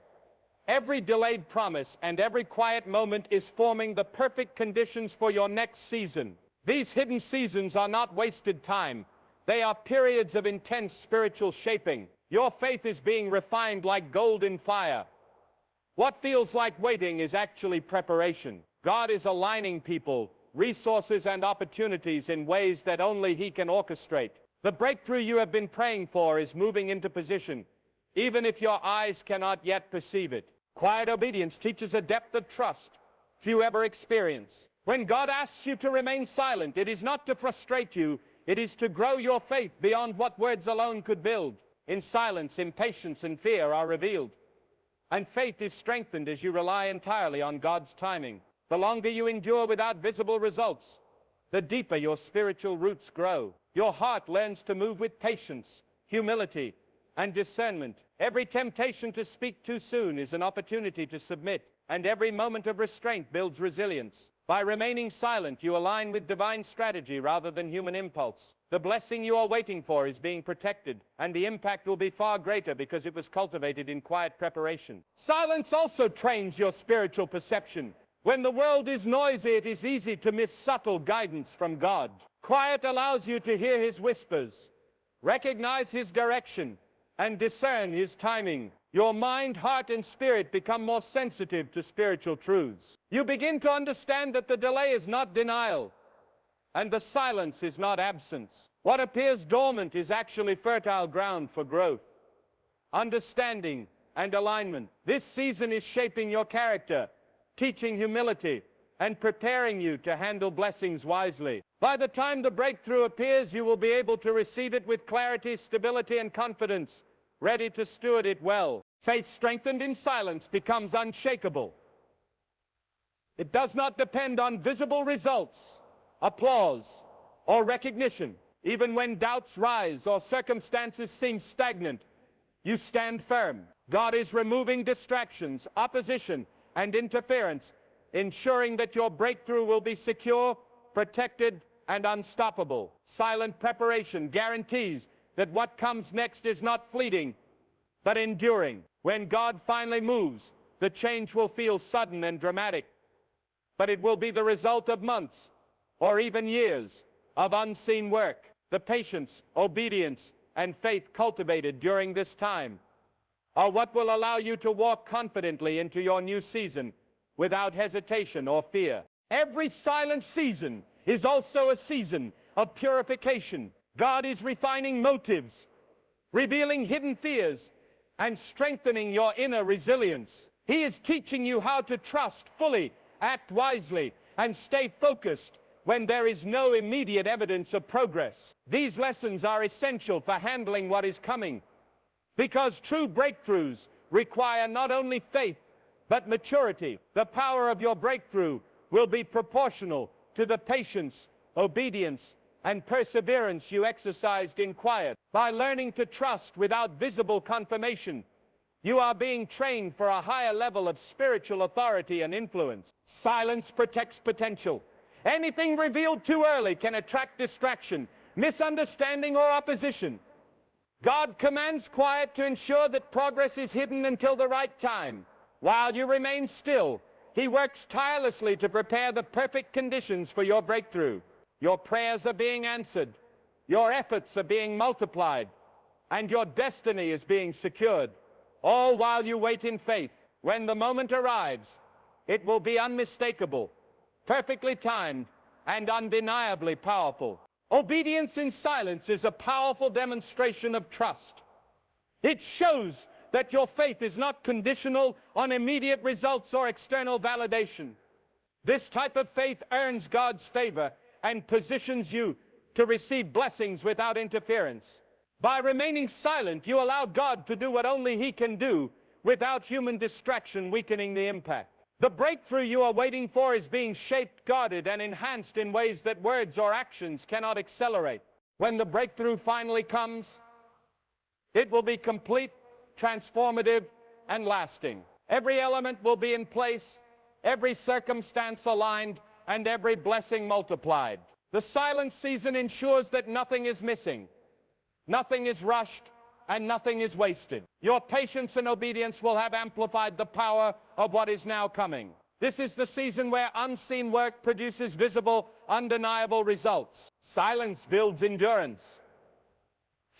every delayed promise, and every quiet moment is forming the perfect conditions for your next season. These hidden seasons are not wasted time. They are periods of intense spiritual shaping. Your faith is being refined like gold in fire. What feels like waiting is actually preparation. God is aligning people, resources, and opportunities in ways that only he can orchestrate. The breakthrough you have been praying for is moving into position, even if your eyes cannot yet perceive it. Quiet obedience teaches a depth of trust few ever experience. When God asks you to remain silent, it is not to frustrate you, it is to grow your faith beyond what words alone could build. In silence, impatience and fear are revealed, and faith is strengthened as you rely entirely on God's timing. The longer you endure without visible results, the deeper your spiritual roots grow. Your heart learns to move with patience, humility, and discernment. Every temptation to speak too soon is an opportunity to submit, and every moment of restraint builds resilience. By remaining silent, you align with divine strategy rather than human impulse. The blessing you are waiting for is being protected, and the impact will be far greater because it was cultivated in quiet preparation. Silence also trains your spiritual perception. When the world is noisy, it is easy to miss subtle guidance from God. Quiet allows you to hear his whispers, recognize his direction, and discern his timing. Your mind, heart, and spirit become more sensitive to spiritual truths. You begin to understand that the delay is not denial, and the silence is not absence. What appears dormant is actually fertile ground for growth, understanding, and alignment. This season is shaping your character, teaching humility, and preparing you to handle blessings wisely. By the time the breakthrough appears, you will be able to receive it with clarity, stability, and confidence, ready to steward it well. Faith strengthened in silence becomes unshakable. It does not depend on visible results, applause, or recognition. Even when doubts rise or circumstances seem stagnant, you stand firm. God is removing distractions, opposition, and interference, ensuring that your breakthrough will be secure, protected, and unstoppable. Silent preparation guarantees that what comes next is not fleeting, but enduring. When God finally moves, the change will feel sudden and dramatic, but it will be the result of months or even years of unseen work. The patience, obedience, and faith cultivated during this time are what will allow you to walk confidently into your new season without hesitation or fear. Every silent season is also a season of purification. God is refining motives, revealing hidden fears, and strengthening your inner resilience. He is teaching you how to trust fully, act wisely, and stay focused when there is no immediate evidence of progress. These lessons are essential for handling what is coming, because true breakthroughs require not only faith, but maturity. The power of your breakthrough will be proportional to the patience, obedience, and perseverance you exercised in quiet. By learning to trust without visible confirmation, You are being trained for a higher level of spiritual authority and influence. Silence protects potential. Anything revealed too early can attract distraction, misunderstanding, or opposition. God commands quiet to ensure that progress is hidden until the right time. While you remain still, He works tirelessly to prepare the perfect conditions for your breakthrough. Your prayers are being answered, your efforts are being multiplied, and your destiny is being secured, all while you wait in faith. When the moment arrives, it will be unmistakable, perfectly timed, and undeniably powerful. Obedience in silence is a powerful demonstration of trust. It shows that your faith is not conditional on immediate results or external validation. This type of faith earns God's favor and positions you to receive blessings without interference. By remaining silent, you allow God to do what only He can do without human distraction weakening the impact. The breakthrough you are waiting for is being shaped, guarded, and enhanced in ways that words or actions cannot accelerate. When the breakthrough finally comes, it will be complete, transformative, and lasting. Every element will be in place, every circumstance aligned, and every blessing multiplied. The silent season ensures that nothing is missing, nothing is rushed, and nothing is wasted. Your patience and obedience will have amplified the power of what is now coming. This is the season where unseen work produces visible, undeniable results. Silence builds endurance.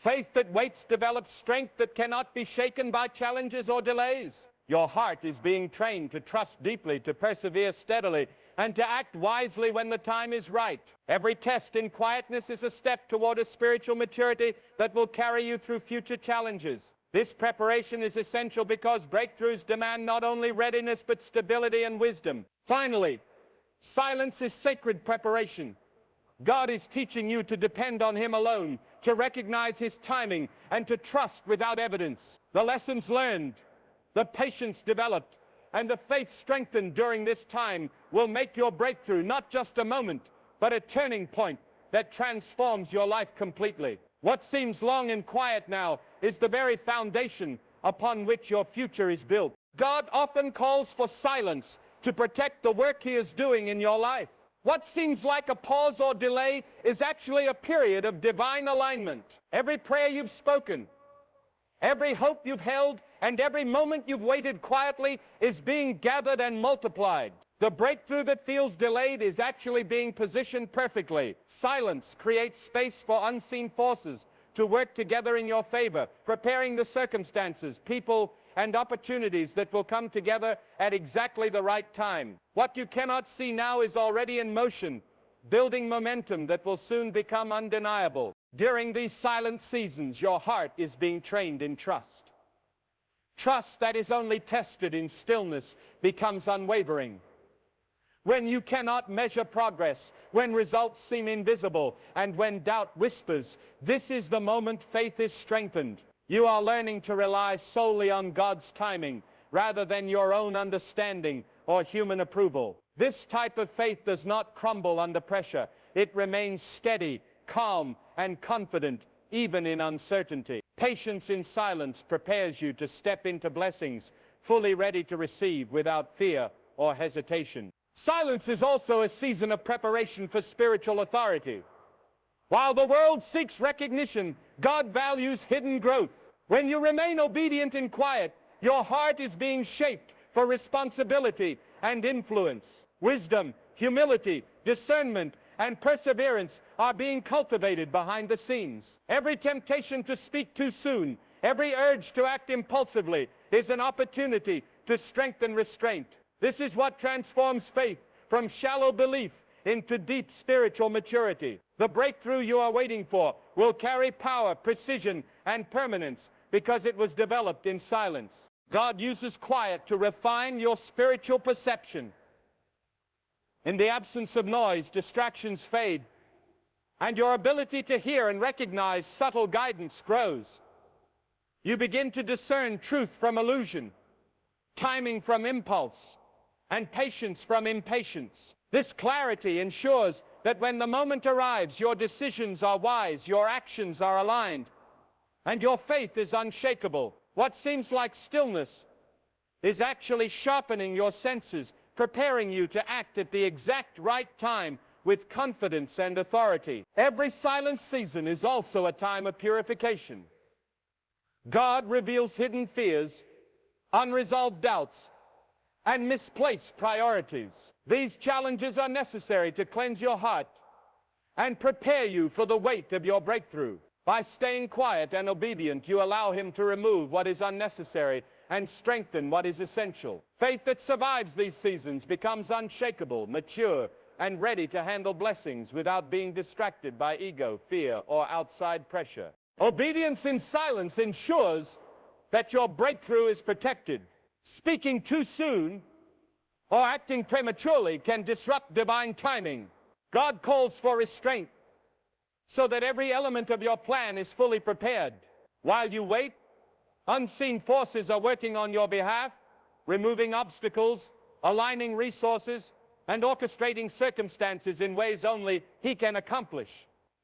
Faith that waits develops strength that cannot be shaken by challenges or delays. Your heart is being trained to trust deeply, to persevere steadily, and to act wisely when the time is right. Every test in quietness is a step toward a spiritual maturity that will carry you through future challenges. This preparation is essential because breakthroughs demand not only readiness but stability and wisdom. Finally, silence is sacred preparation. God is teaching you to depend on Him alone, to recognize His timing, and to trust without evidence. The lessons learned, the patience developed, and the faith strengthened during this time will make your breakthrough not just a moment, but a turning point that transforms your life completely. What seems long and quiet now is the very foundation upon which your future is built. God often calls for silence to protect the work He is doing in your life. What seems like a pause or delay is actually a period of divine alignment. Every prayer you've spoken, every hope you've held, and every moment you've waited quietly is being gathered and multiplied. The breakthrough that feels delayed is actually being positioned perfectly. Silence creates space for unseen forces to work together in your favor, preparing the circumstances, people, and opportunities that will come together at exactly the right time. What you cannot see now is already in motion, building momentum that will soon become undeniable. During these silent seasons, your heart is being trained in trust. Trust that is only tested in stillness becomes unwavering. When you cannot measure progress, when results seem invisible, and when doubt whispers, this is the moment faith is strengthened. You are learning to rely solely on God's timing, rather than your own understanding or human approval. This type of faith does not crumble under pressure. It remains steady, calm, and confident, even in uncertainty. Patience in silence prepares you to step into blessings, fully ready to receive without fear or hesitation. Silence is also a season of preparation for spiritual authority. While the world seeks recognition, God values hidden growth. When you remain obedient and quiet, your heart is being shaped for responsibility and influence. Wisdom, humility, discernment, and perseverance are being cultivated behind the scenes. Every temptation to speak too soon, every urge to act impulsively is an opportunity to strengthen restraint. This is what transforms faith from shallow belief into deep spiritual maturity. The breakthrough you are waiting for will carry power, precision, and permanence because it was developed in silence. God uses quiet to refine your spiritual perception. In the absence of noise, distractions fade, and your ability to hear and recognize subtle guidance grows. You begin to discern truth from illusion, timing from impulse, and patience from impatience. This clarity ensures that when the moment arrives, your decisions are wise, your actions are aligned, and your faith is unshakable. What seems like stillness is actually sharpening your senses, preparing you to act at the exact right time with confidence and authority. Every silent season is also a time of purification. God reveals hidden fears, unresolved doubts, and misplaced priorities. These challenges are necessary to cleanse your heart and prepare you for the weight of your breakthrough. By staying quiet and obedient, you allow him to remove what is unnecessary and strengthen what is essential. Faith that survives these seasons becomes unshakable, mature, and ready to handle blessings without being distracted by ego, fear, or outside pressure. Obedience in silence ensures that your breakthrough is protected. Speaking too soon or acting prematurely can disrupt divine timing. God calls for restraint so that every element of your plan is fully prepared. While you wait, unseen forces are working on your behalf, removing obstacles, aligning resources, and orchestrating circumstances in ways only he can accomplish.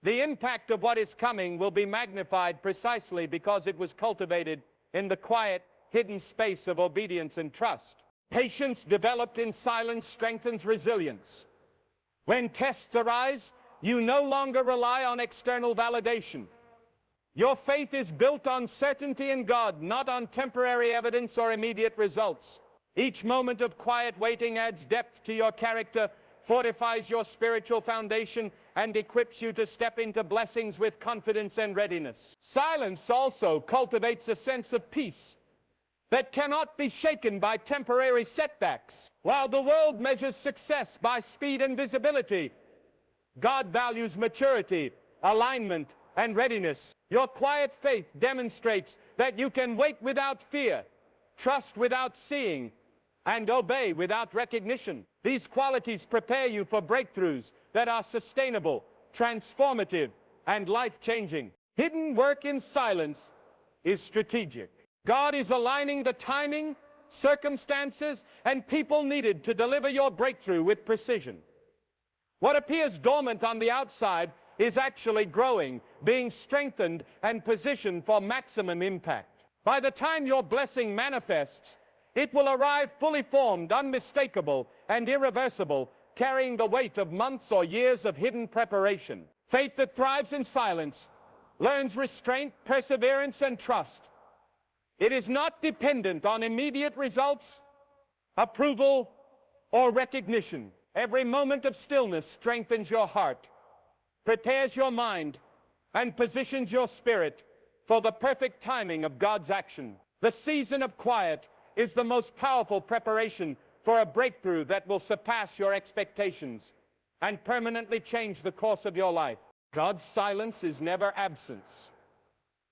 The impact of what is coming will be magnified precisely because it was cultivated in the quiet, hidden space of obedience and trust. Patience developed in silence strengthens resilience. When tests arise, you no longer rely on external validation. Your faith is built on certainty in God, not on temporary evidence or immediate results. Each moment of quiet waiting adds depth to your character, fortifies your spiritual foundation, and equips you to step into blessings with confidence and readiness. Silence also cultivates a sense of peace that cannot be shaken by temporary setbacks. While the world measures success by speed and visibility, God values maturity, alignment, and readiness. Your quiet faith demonstrates that you can wait without fear, trust without seeing, and obey without recognition. These qualities prepare you for breakthroughs that are sustainable, transformative, and life-changing. Hidden work in silence is strategic. God is aligning the timing, circumstances, and people needed to deliver your breakthrough with precision. What appears dormant on the outside is actually growing, being strengthened, and positioned for maximum impact. By the time your blessing manifests, it will arrive fully formed, unmistakable, and irreversible, carrying the weight of months or years of hidden preparation. Faith that thrives in silence learns restraint, perseverance, and trust. It is not dependent on immediate results, approval, or recognition. Every moment of stillness strengthens your heart, prepares your mind, and positions your spirit for the perfect timing of God's action. The season of quiet is the most powerful preparation for a breakthrough that will surpass your expectations and permanently change the course of your life. God's silence is never absence.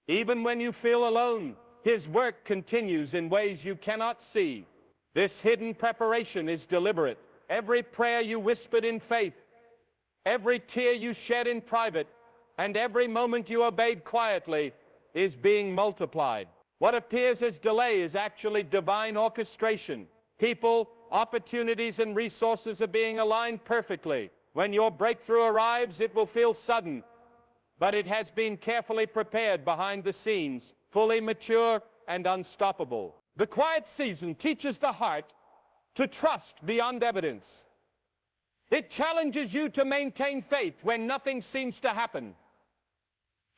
Even when you feel alone, his work continues in ways you cannot see. This hidden preparation is deliberate. Every prayer you whispered in faith, every tear you shed in private, and every moment you obeyed quietly is being multiplied. What appears as delay is actually divine orchestration. People, opportunities, and resources are being aligned perfectly. When your breakthrough arrives, it will feel sudden, but it has been carefully prepared behind the scenes, fully mature and unstoppable. The quiet season teaches the heart to trust beyond evidence. It challenges you to maintain faith when nothing seems to happen.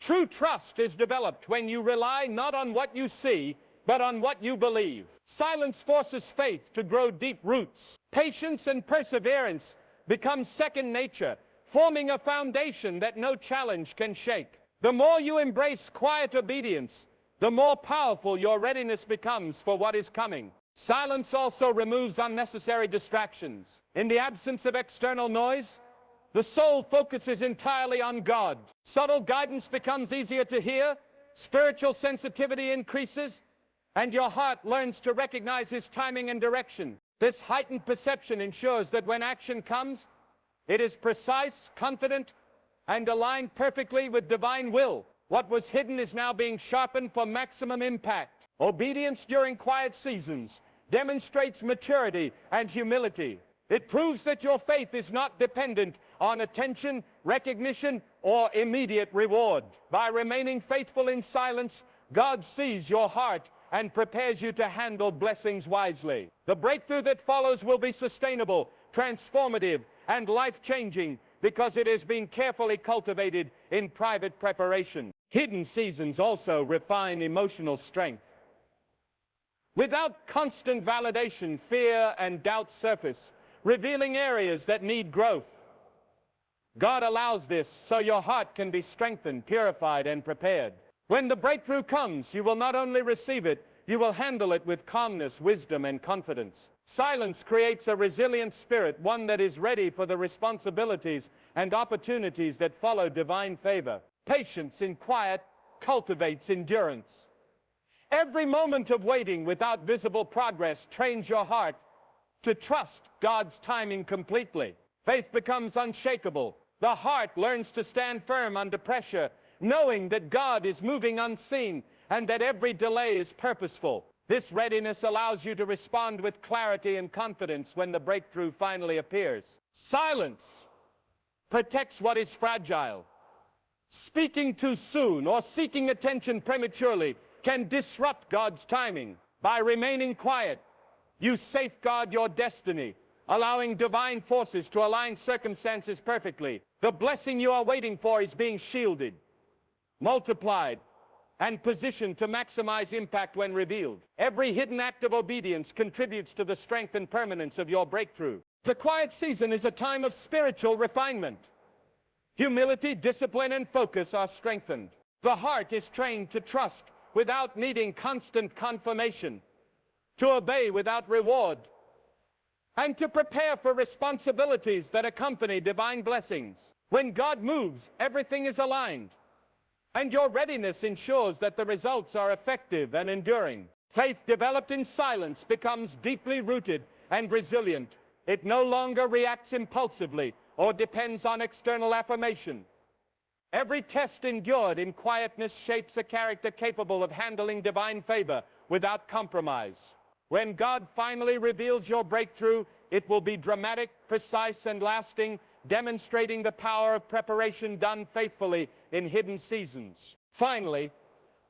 True trust is developed when you rely not on what you see, but on what you believe. Silence forces faith to grow deep roots. Patience and perseverance become second nature, forming a foundation that no challenge can shake. The more you embrace quiet obedience, the more powerful your readiness becomes for what is coming. Silence also removes unnecessary distractions. In the absence of external noise, the soul focuses entirely on God. Subtle guidance becomes easier to hear, spiritual sensitivity increases, and your heart learns to recognize his timing and direction. This heightened perception ensures that when action comes, it is precise, confident, and aligned perfectly with divine will. What was hidden is now being sharpened for maximum impact. Obedience during quiet seasons demonstrates maturity and humility. It proves that your faith is not dependent on attention, recognition, or immediate reward. By remaining faithful in silence, God sees your heart and prepares you to handle blessings wisely. The breakthrough that follows will be sustainable, transformative, and life-changing because it has been carefully cultivated in private preparation. Hidden seasons also refine emotional strength. Without constant validation, fear and doubt surface, revealing areas that need growth. God allows this so your heart can be strengthened, purified, and prepared. When the breakthrough comes, you will not only receive it, you will handle it with calmness, wisdom, and confidence. Silence creates a resilient spirit, one that is ready for the responsibilities and opportunities that follow divine favor. Patience in quiet cultivates endurance. Every moment of waiting without visible progress trains your heart to trust God's timing completely. Faith becomes unshakable. The heart learns to stand firm under pressure, knowing that God is moving unseen and that every delay is purposeful. This readiness allows you to respond with clarity and confidence when the breakthrough finally appears. Silence protects what is fragile. Speaking too soon or seeking attention prematurely can disrupt God's timing. By remaining quiet, you safeguard your destiny, allowing divine forces to align circumstances perfectly. The blessing you are waiting for is being shielded, multiplied, and positioned to maximize impact when revealed. Every hidden act of obedience contributes to the strength and permanence of your breakthrough. The quiet season is a time of spiritual refinement. Humility, discipline, and focus are strengthened. The heart is trained to trust without needing constant confirmation, to obey without reward, and to prepare for responsibilities that accompany divine blessings. When God moves, everything is aligned, and your readiness ensures that the results are effective and enduring. Faith developed in silence becomes deeply rooted and resilient. It no longer reacts impulsively or depends on external affirmation. Every test endured in quietness shapes a character capable of handling divine favor without compromise. When God finally reveals your breakthrough, it will be dramatic, precise, and lasting, demonstrating the power of preparation done faithfully in hidden seasons. Finally,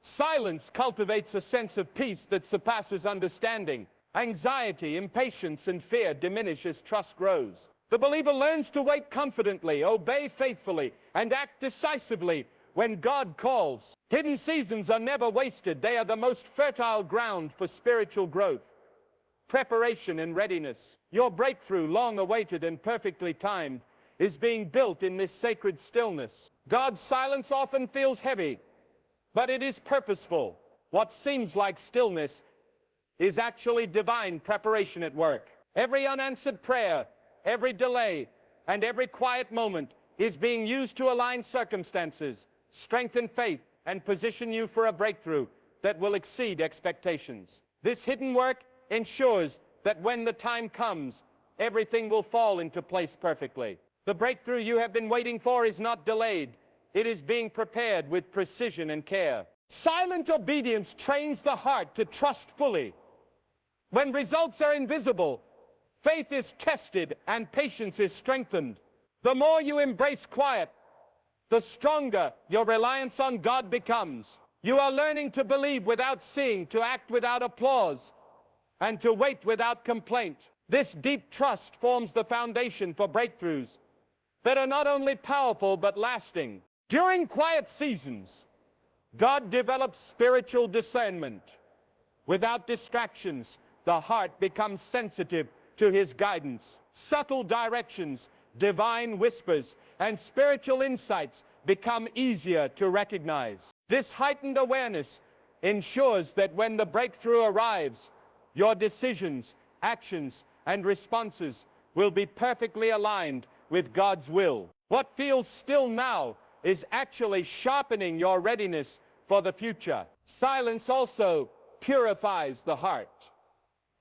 silence cultivates a sense of peace that surpasses understanding. Anxiety, impatience, and fear diminish as trust grows. The believer learns to wait confidently, obey faithfully, and act decisively when God calls. Hidden seasons are never wasted. They are the most fertile ground for spiritual growth, preparation, and readiness. Your breakthrough, long awaited and perfectly timed, is being built in this sacred stillness. God's silence often feels heavy, but it is purposeful. What seems like stillness is actually divine preparation at work. Every unanswered prayer, every delay, and every quiet moment is being used to align circumstances, strengthen faith, and position you for a breakthrough that will exceed expectations. This hidden work ensures that when the time comes, everything will fall into place perfectly. The breakthrough you have been waiting for is not delayed. It is being prepared with precision and care. Silent obedience trains the heart to trust fully. When results are invisible, faith is tested and patience is strengthened. The more you embrace quiet, the stronger your reliance on God becomes. You are learning to believe without seeing, to act without applause, and to wait without complaint. This deep trust forms the foundation for breakthroughs that are not only powerful but lasting. During quiet seasons, God develops spiritual discernment. Without distractions, the heart becomes sensitive to His guidance. Subtle directions, divine whispers, and spiritual insights become easier to recognize. This heightened awareness ensures that when the breakthrough arrives, your decisions, actions, and responses will be perfectly aligned with God's will. What feels still now is actually sharpening your readiness for the future. Silence also purifies the heart.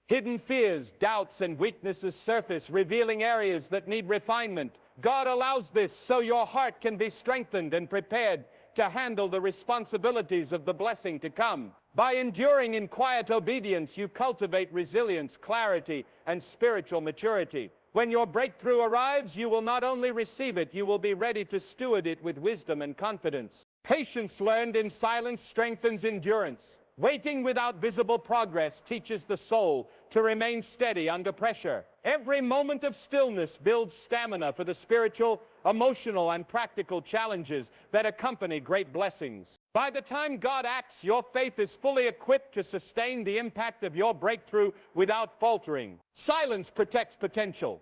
Hidden fears, doubts, and weaknesses surface, revealing areas that need refinement. God allows this so your heart can be strengthened and prepared to handle the responsibilities of the blessing to come. By enduring in quiet obedience, you cultivate resilience, clarity, and spiritual maturity. When your breakthrough arrives, you will not only receive it, you will be ready to steward it with wisdom and confidence. Patience learned in silence strengthens endurance. Waiting without visible progress teaches the soul to remain steady under pressure. Every moment of stillness builds stamina for the spiritual, emotional, and practical challenges that accompany great blessings. By the time God acts, your faith is fully equipped to sustain the impact of your breakthrough without faltering. Silence protects potential.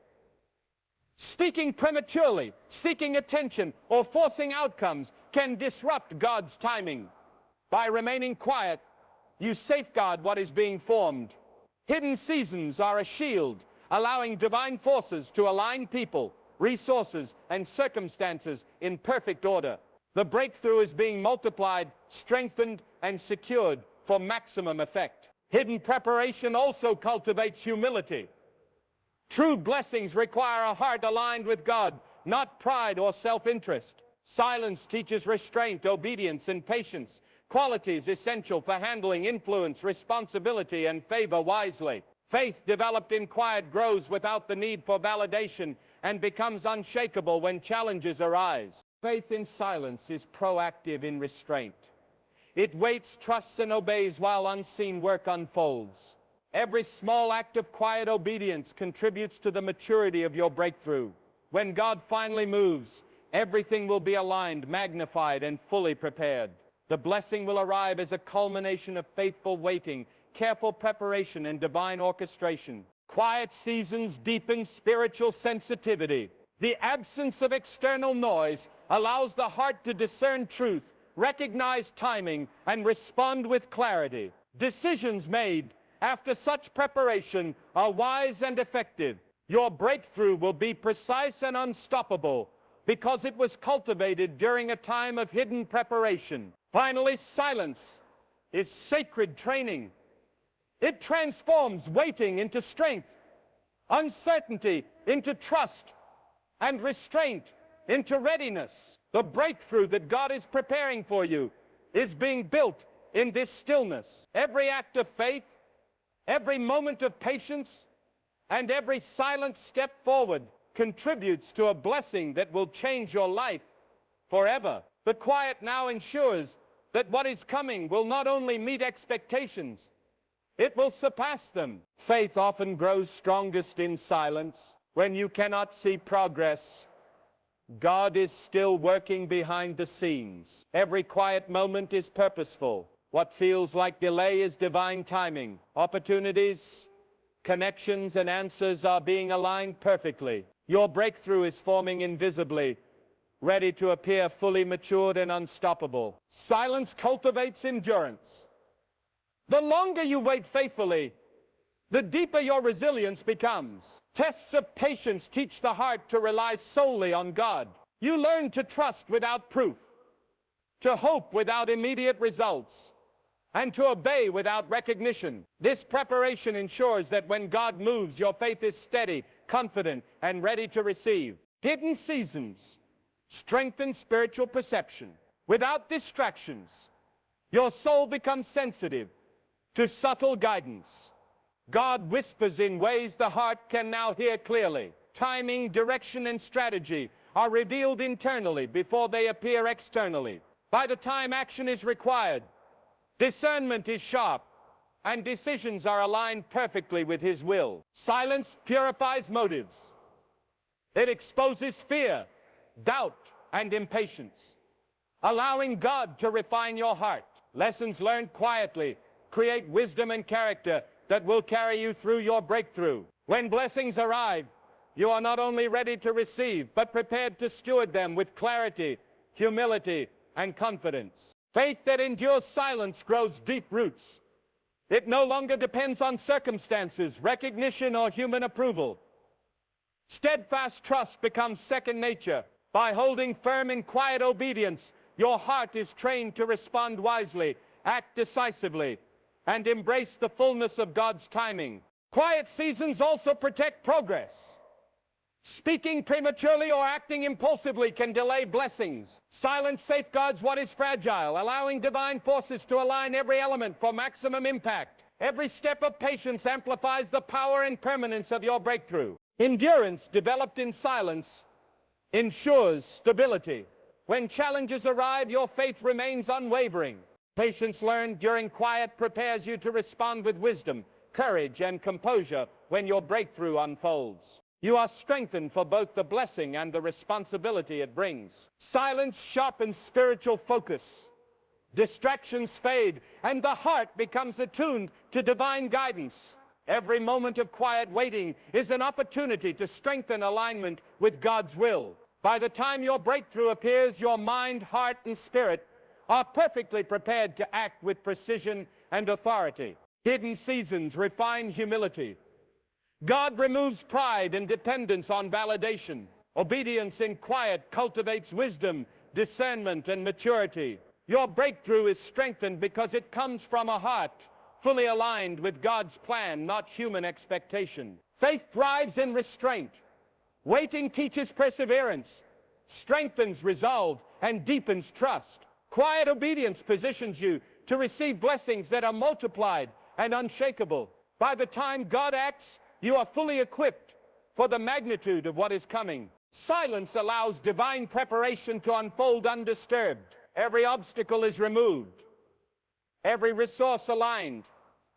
Speaking prematurely, seeking attention, or forcing outcomes can disrupt God's timing. By remaining quiet, you safeguard what is being formed. Hidden seasons are a shield, allowing divine forces to align people, resources, and circumstances in perfect order. The breakthrough is being multiplied, strengthened, and secured for maximum effect. Hidden preparation also cultivates humility. True blessings require a heart aligned with God, not pride or self-interest. Silence teaches restraint, obedience, and patience, qualities essential for handling influence, responsibility, and favor wisely. Faith developed in quiet grows without the need for validation and becomes unshakable when challenges arise. Faith in silence is proactive in restraint. It waits, trusts, and obeys while unseen work unfolds. Every small act of quiet obedience contributes to the maturity of your breakthrough. When God finally moves, everything will be aligned, magnified, and fully prepared. The blessing will arrive as a culmination of faithful waiting, careful preparation, and divine orchestration. Quiet seasons deepen spiritual sensitivity. The absence of external noise allows the heart to discern truth, recognize timing, and respond with clarity. Decisions made after such preparation are wise and effective. Your breakthrough will be precise and unstoppable because it was cultivated during a time of hidden preparation. Finally, silence is sacred training. It transforms waiting into strength, uncertainty into trust, and restraint into readiness. The breakthrough that God is preparing for you is being built in this stillness. Every act of faith, every moment of patience, and every silent step forward contributes to a blessing that will change your life forever. The quiet now ensures that what is coming will not only meet expectations, it will surpass them. Faith often grows strongest in silence. When you cannot see progress, God is still working behind the scenes. Every quiet moment is purposeful. What feels like delay is divine timing. Opportunities, connections, and answers are being aligned perfectly. Your breakthrough is forming invisibly, ready to appear fully matured and unstoppable. Silence cultivates endurance. The longer you wait faithfully, the deeper your resilience becomes. Tests of patience teach the heart to rely solely on God. You learn to trust without proof, to hope without immediate results, and to obey without recognition. This preparation ensures that when God moves, your faith is steady, confident, and ready to receive. Hidden seasons strengthen spiritual perception. Without distractions, your soul becomes sensitive to subtle guidance. God whispers in ways the heart can now hear clearly. Timing, direction, and strategy are revealed internally before they appear externally. By the time action is required, discernment is sharp, and decisions are aligned perfectly with His will. Silence purifies motives. It exposes fear, doubt, and impatience, allowing God to refine your heart. Lessons learned quietly create wisdom and character that will carry you through your breakthrough. When blessings arrive, you are not only ready to receive, but prepared to steward them with clarity, humility, and confidence. Faith that endures silence grows deep roots. It no longer depends on circumstances, recognition, or human approval. Steadfast trust becomes second nature. By holding firm in quiet obedience, your heart is trained to respond wisely, act decisively, and embrace the fullness of God's timing. Quiet seasons also protect progress. Speaking prematurely or acting impulsively can delay blessings. Silence safeguards what is fragile, allowing divine forces to align every element for maximum impact. Every step of patience amplifies the power and permanence of your breakthrough. Endurance developed in silence ensures stability. When challenges arrive, your faith remains unwavering. Patience learned during quiet prepares you to respond with wisdom, courage, and composure when your breakthrough unfolds. You are strengthened for both the blessing and the responsibility it brings. Silence sharpens spiritual focus. Distractions fade, and the heart becomes attuned to divine guidance. Every moment of quiet waiting is an opportunity to strengthen alignment with God's will. By the time your breakthrough appears, your mind, heart, and spirit are perfectly prepared to act with precision and authority. Hidden seasons refine humility. God removes pride and dependence on validation. Obedience in quiet cultivates wisdom, discernment, and maturity. Your breakthrough is strengthened because it comes from a heart fully aligned with God's plan, not human expectation. Faith thrives in restraint. Waiting teaches perseverance, strengthens resolve, and deepens trust. Quiet obedience positions you to receive blessings that are multiplied and unshakable. By the time God acts, you are fully equipped for the magnitude of what is coming. Silence allows divine preparation to unfold undisturbed. Every obstacle is removed, every resource aligned,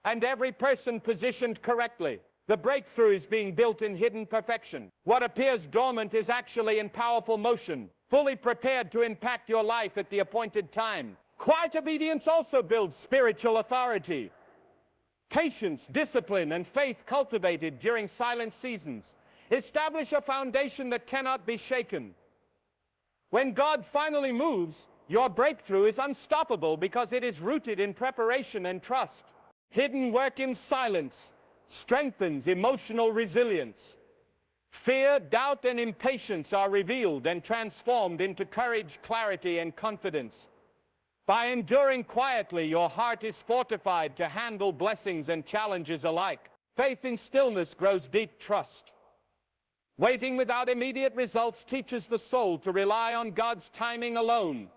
and every person positioned correctly. The breakthrough is being built in hidden perfection. What appears dormant is actually in powerful motion, fully prepared to impact your life at the appointed time. Quiet obedience also builds spiritual authority. Patience, discipline, and faith cultivated during silent seasons establish a foundation that cannot be shaken. When God finally moves, your breakthrough is unstoppable because it is rooted in preparation and trust. Hidden work in silence strengthens emotional resilience. Fear, doubt, and impatience are revealed and transformed into courage, clarity, and confidence. By enduring quietly, your heart is fortified to handle blessings and challenges alike. Faith in stillness grows deep trust. Waiting without immediate results teaches the soul to rely on God's timing alone.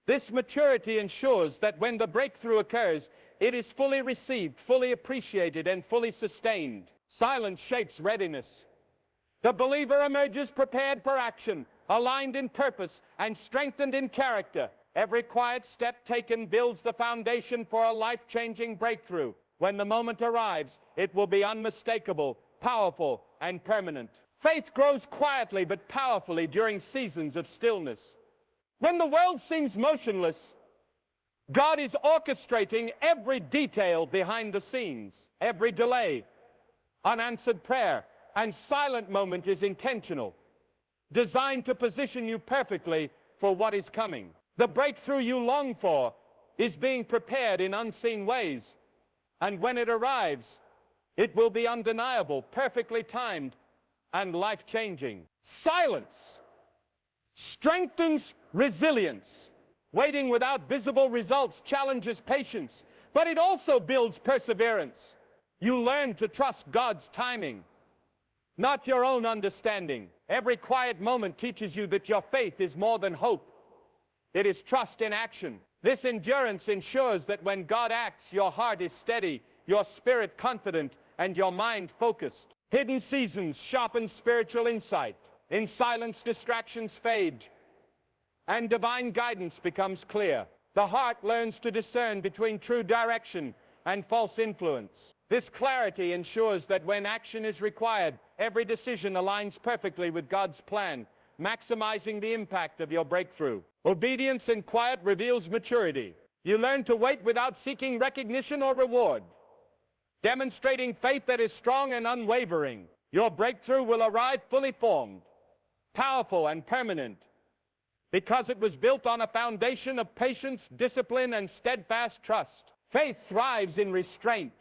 This maturity ensures that when the breakthrough occurs, it is fully received, fully appreciated, and fully sustained. Silence shapes readiness. The believer emerges prepared for action, aligned in purpose, and strengthened in character. Every quiet step taken builds the foundation for a life-changing breakthrough. When the moment arrives, it will be unmistakable, powerful, and permanent. Faith grows quietly but powerfully during seasons of stillness. When the world seems motionless, God is orchestrating every detail behind the scenes. Every delay, unanswered prayer, and silent moment is intentional, designed to position you perfectly for what is coming. The breakthrough you long for is being prepared in unseen ways, and when it arrives, it will be undeniable, perfectly timed, and life-changing. Silence strengthens resilience. Waiting without visible results challenges patience, but it also builds perseverance. You learn to trust God's timing, not your own understanding. Every quiet moment teaches you that your faith is more than hope. It is trust in action. This endurance ensures that when God acts, your heart is steady, your spirit confident, and your mind focused. Hidden seasons sharpen spiritual insight. In silence, distractions fade, and divine guidance becomes clear. The heart learns to discern between true direction and false influence. This clarity ensures that when action is required, every decision aligns perfectly with God's plan, maximizing the impact of your breakthrough. Obedience in quiet reveals maturity. You learn to wait without seeking recognition or reward, demonstrating faith that is strong and unwavering. Your breakthrough will arrive fully formed, powerful, and permanent, because it was built on a foundation of patience, discipline, and steadfast trust. Faith thrives in restraint.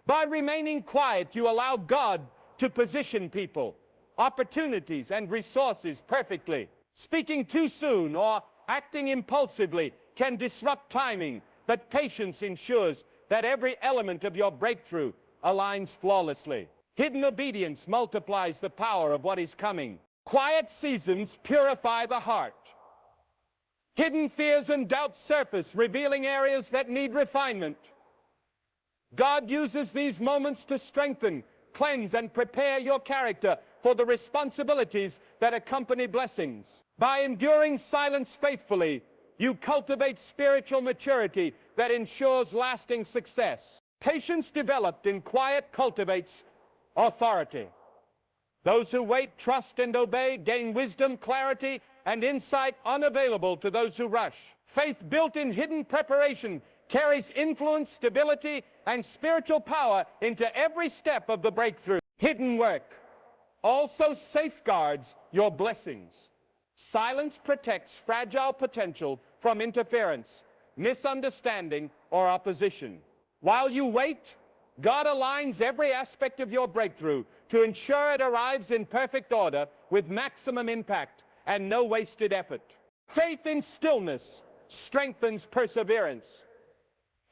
By remaining quiet, you allow God to position people, opportunities, and resources perfectly. Speaking too soon or acting impulsively can disrupt timing, but patience ensures that every element of your breakthrough aligns flawlessly. Hidden obedience multiplies the power of what is coming. Quiet seasons purify the heart. Hidden fears and doubts surface, revealing areas that need refinement. God uses these moments to strengthen, cleanse, and prepare your character for the responsibilities that accompany blessings. By enduring silence faithfully, you cultivate spiritual maturity that ensures lasting success. Patience developed in quiet cultivates authority. Those who wait, trust, and obey gain wisdom, clarity, and insight unavailable to those who rush. Faith built in hidden preparation carries influence, stability, and spiritual power into every step of the breakthrough. Hidden work also safeguards your blessings. Silence protects fragile potential from interference, misunderstanding, or opposition. While you wait, God aligns every aspect of your breakthrough to ensure it arrives in perfect order with maximum impact and no wasted effort. Faith in stillness strengthens perseverance.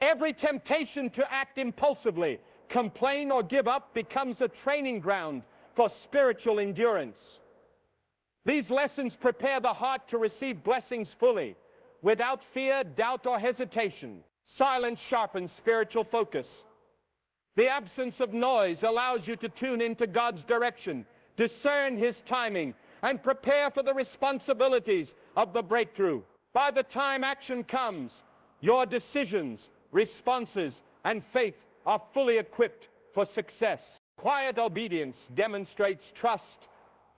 Every temptation to act impulsively, complain, or give up becomes a training ground for spiritual endurance. These lessons prepare the heart to receive blessings fully, without fear, doubt, or hesitation. Silence sharpens spiritual focus. The absence of noise allows you to tune into God's direction, discern His timing, and prepare for the responsibilities of the breakthrough. By the time action comes, your decisions, responses, and faith are fully equipped for success. Quiet obedience demonstrates trust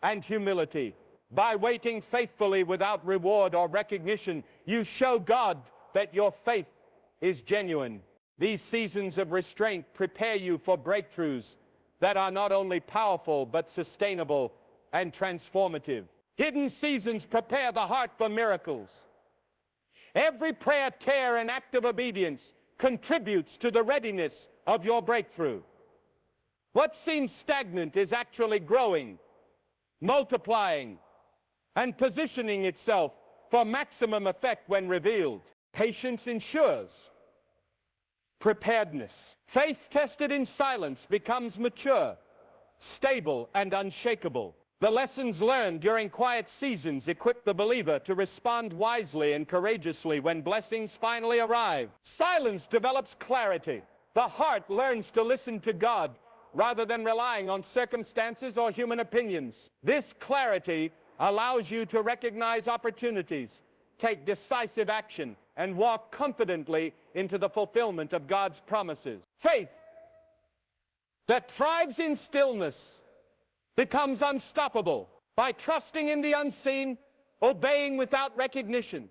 and humility. By waiting faithfully without reward or recognition, you show God that your faith is genuine. These seasons of restraint prepare you for breakthroughs that are not only powerful but sustainable and transformative. Hidden seasons prepare the heart for miracles. Every prayer, care, and act of obedience contributes to the readiness of your breakthrough. What seems stagnant is actually growing, multiplying, and positioning itself for maximum effect when revealed. Patience ensures preparedness. Faith tested in silence becomes mature, stable, and unshakable. The lessons learned during quiet seasons equip the believer to respond wisely and courageously when blessings finally arrive. Silence develops clarity. The heart learns to listen to God rather than relying on circumstances or human opinions. This clarity allows you to recognize opportunities, take decisive action, and walk confidently into the fulfillment of God's promises. Faith that thrives in stillness becomes unstoppable. By trusting in the unseen, obeying without recognition,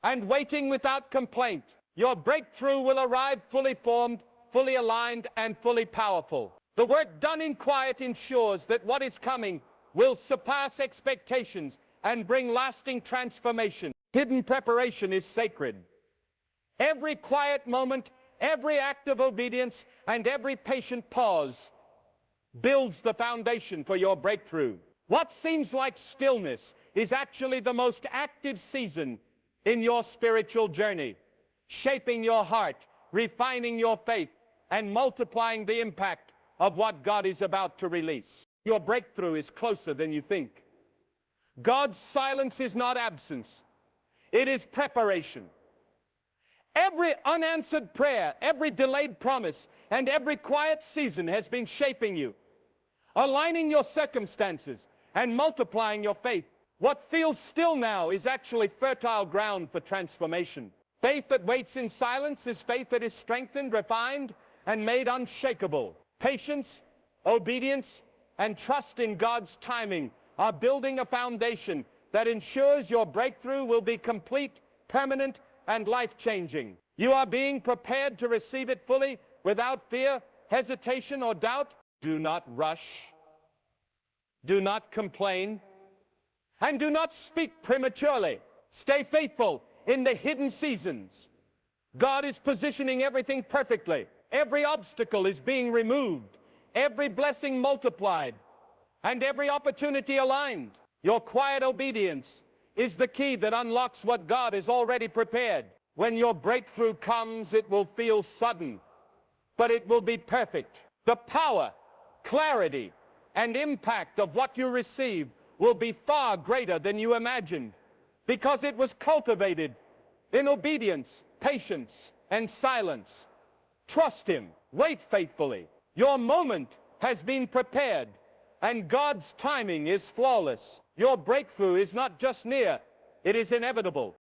and waiting without complaint, your breakthrough will arrive fully formed, fully aligned, and fully powerful. The work done in quiet ensures that what is coming will surpass expectations and bring lasting transformation. Hidden preparation is sacred. Every quiet moment, every act of obedience, and every patient pause builds the foundation for your breakthrough. What seems like stillness is actually the most active season in your spiritual journey, shaping your heart, refining your faith, and multiplying the impact of what God is about to release. Your breakthrough is closer than you think. God's silence is not absence. It is preparation. Every unanswered prayer, every delayed promise, and every quiet season has been shaping you, aligning your circumstances, and multiplying your faith. What feels still now is actually fertile ground for transformation. Faith that waits in silence is faith that is strengthened, refined, and made unshakable. Patience, obedience, and trust in God's timing are building a foundation that ensures your breakthrough will be complete, permanent, and life-changing. You are being prepared to receive it fully without fear, hesitation, or doubt. Do not rush. Do not complain. And do not speak prematurely. Stay faithful in the hidden seasons. God is positioning everything perfectly. Every obstacle is being removed, every blessing multiplied, and every opportunity aligned. Your quiet obedience is the key that unlocks what God has already prepared. When your breakthrough comes, it will feel sudden, but it will be perfect. The power, clarity, and impact of what you receive will be far greater than you imagined, because it was cultivated in obedience, patience, and silence. Trust Him. Wait faithfully. Your moment has been prepared, And God's timing is flawless. Your breakthrough is not just near, it is inevitable.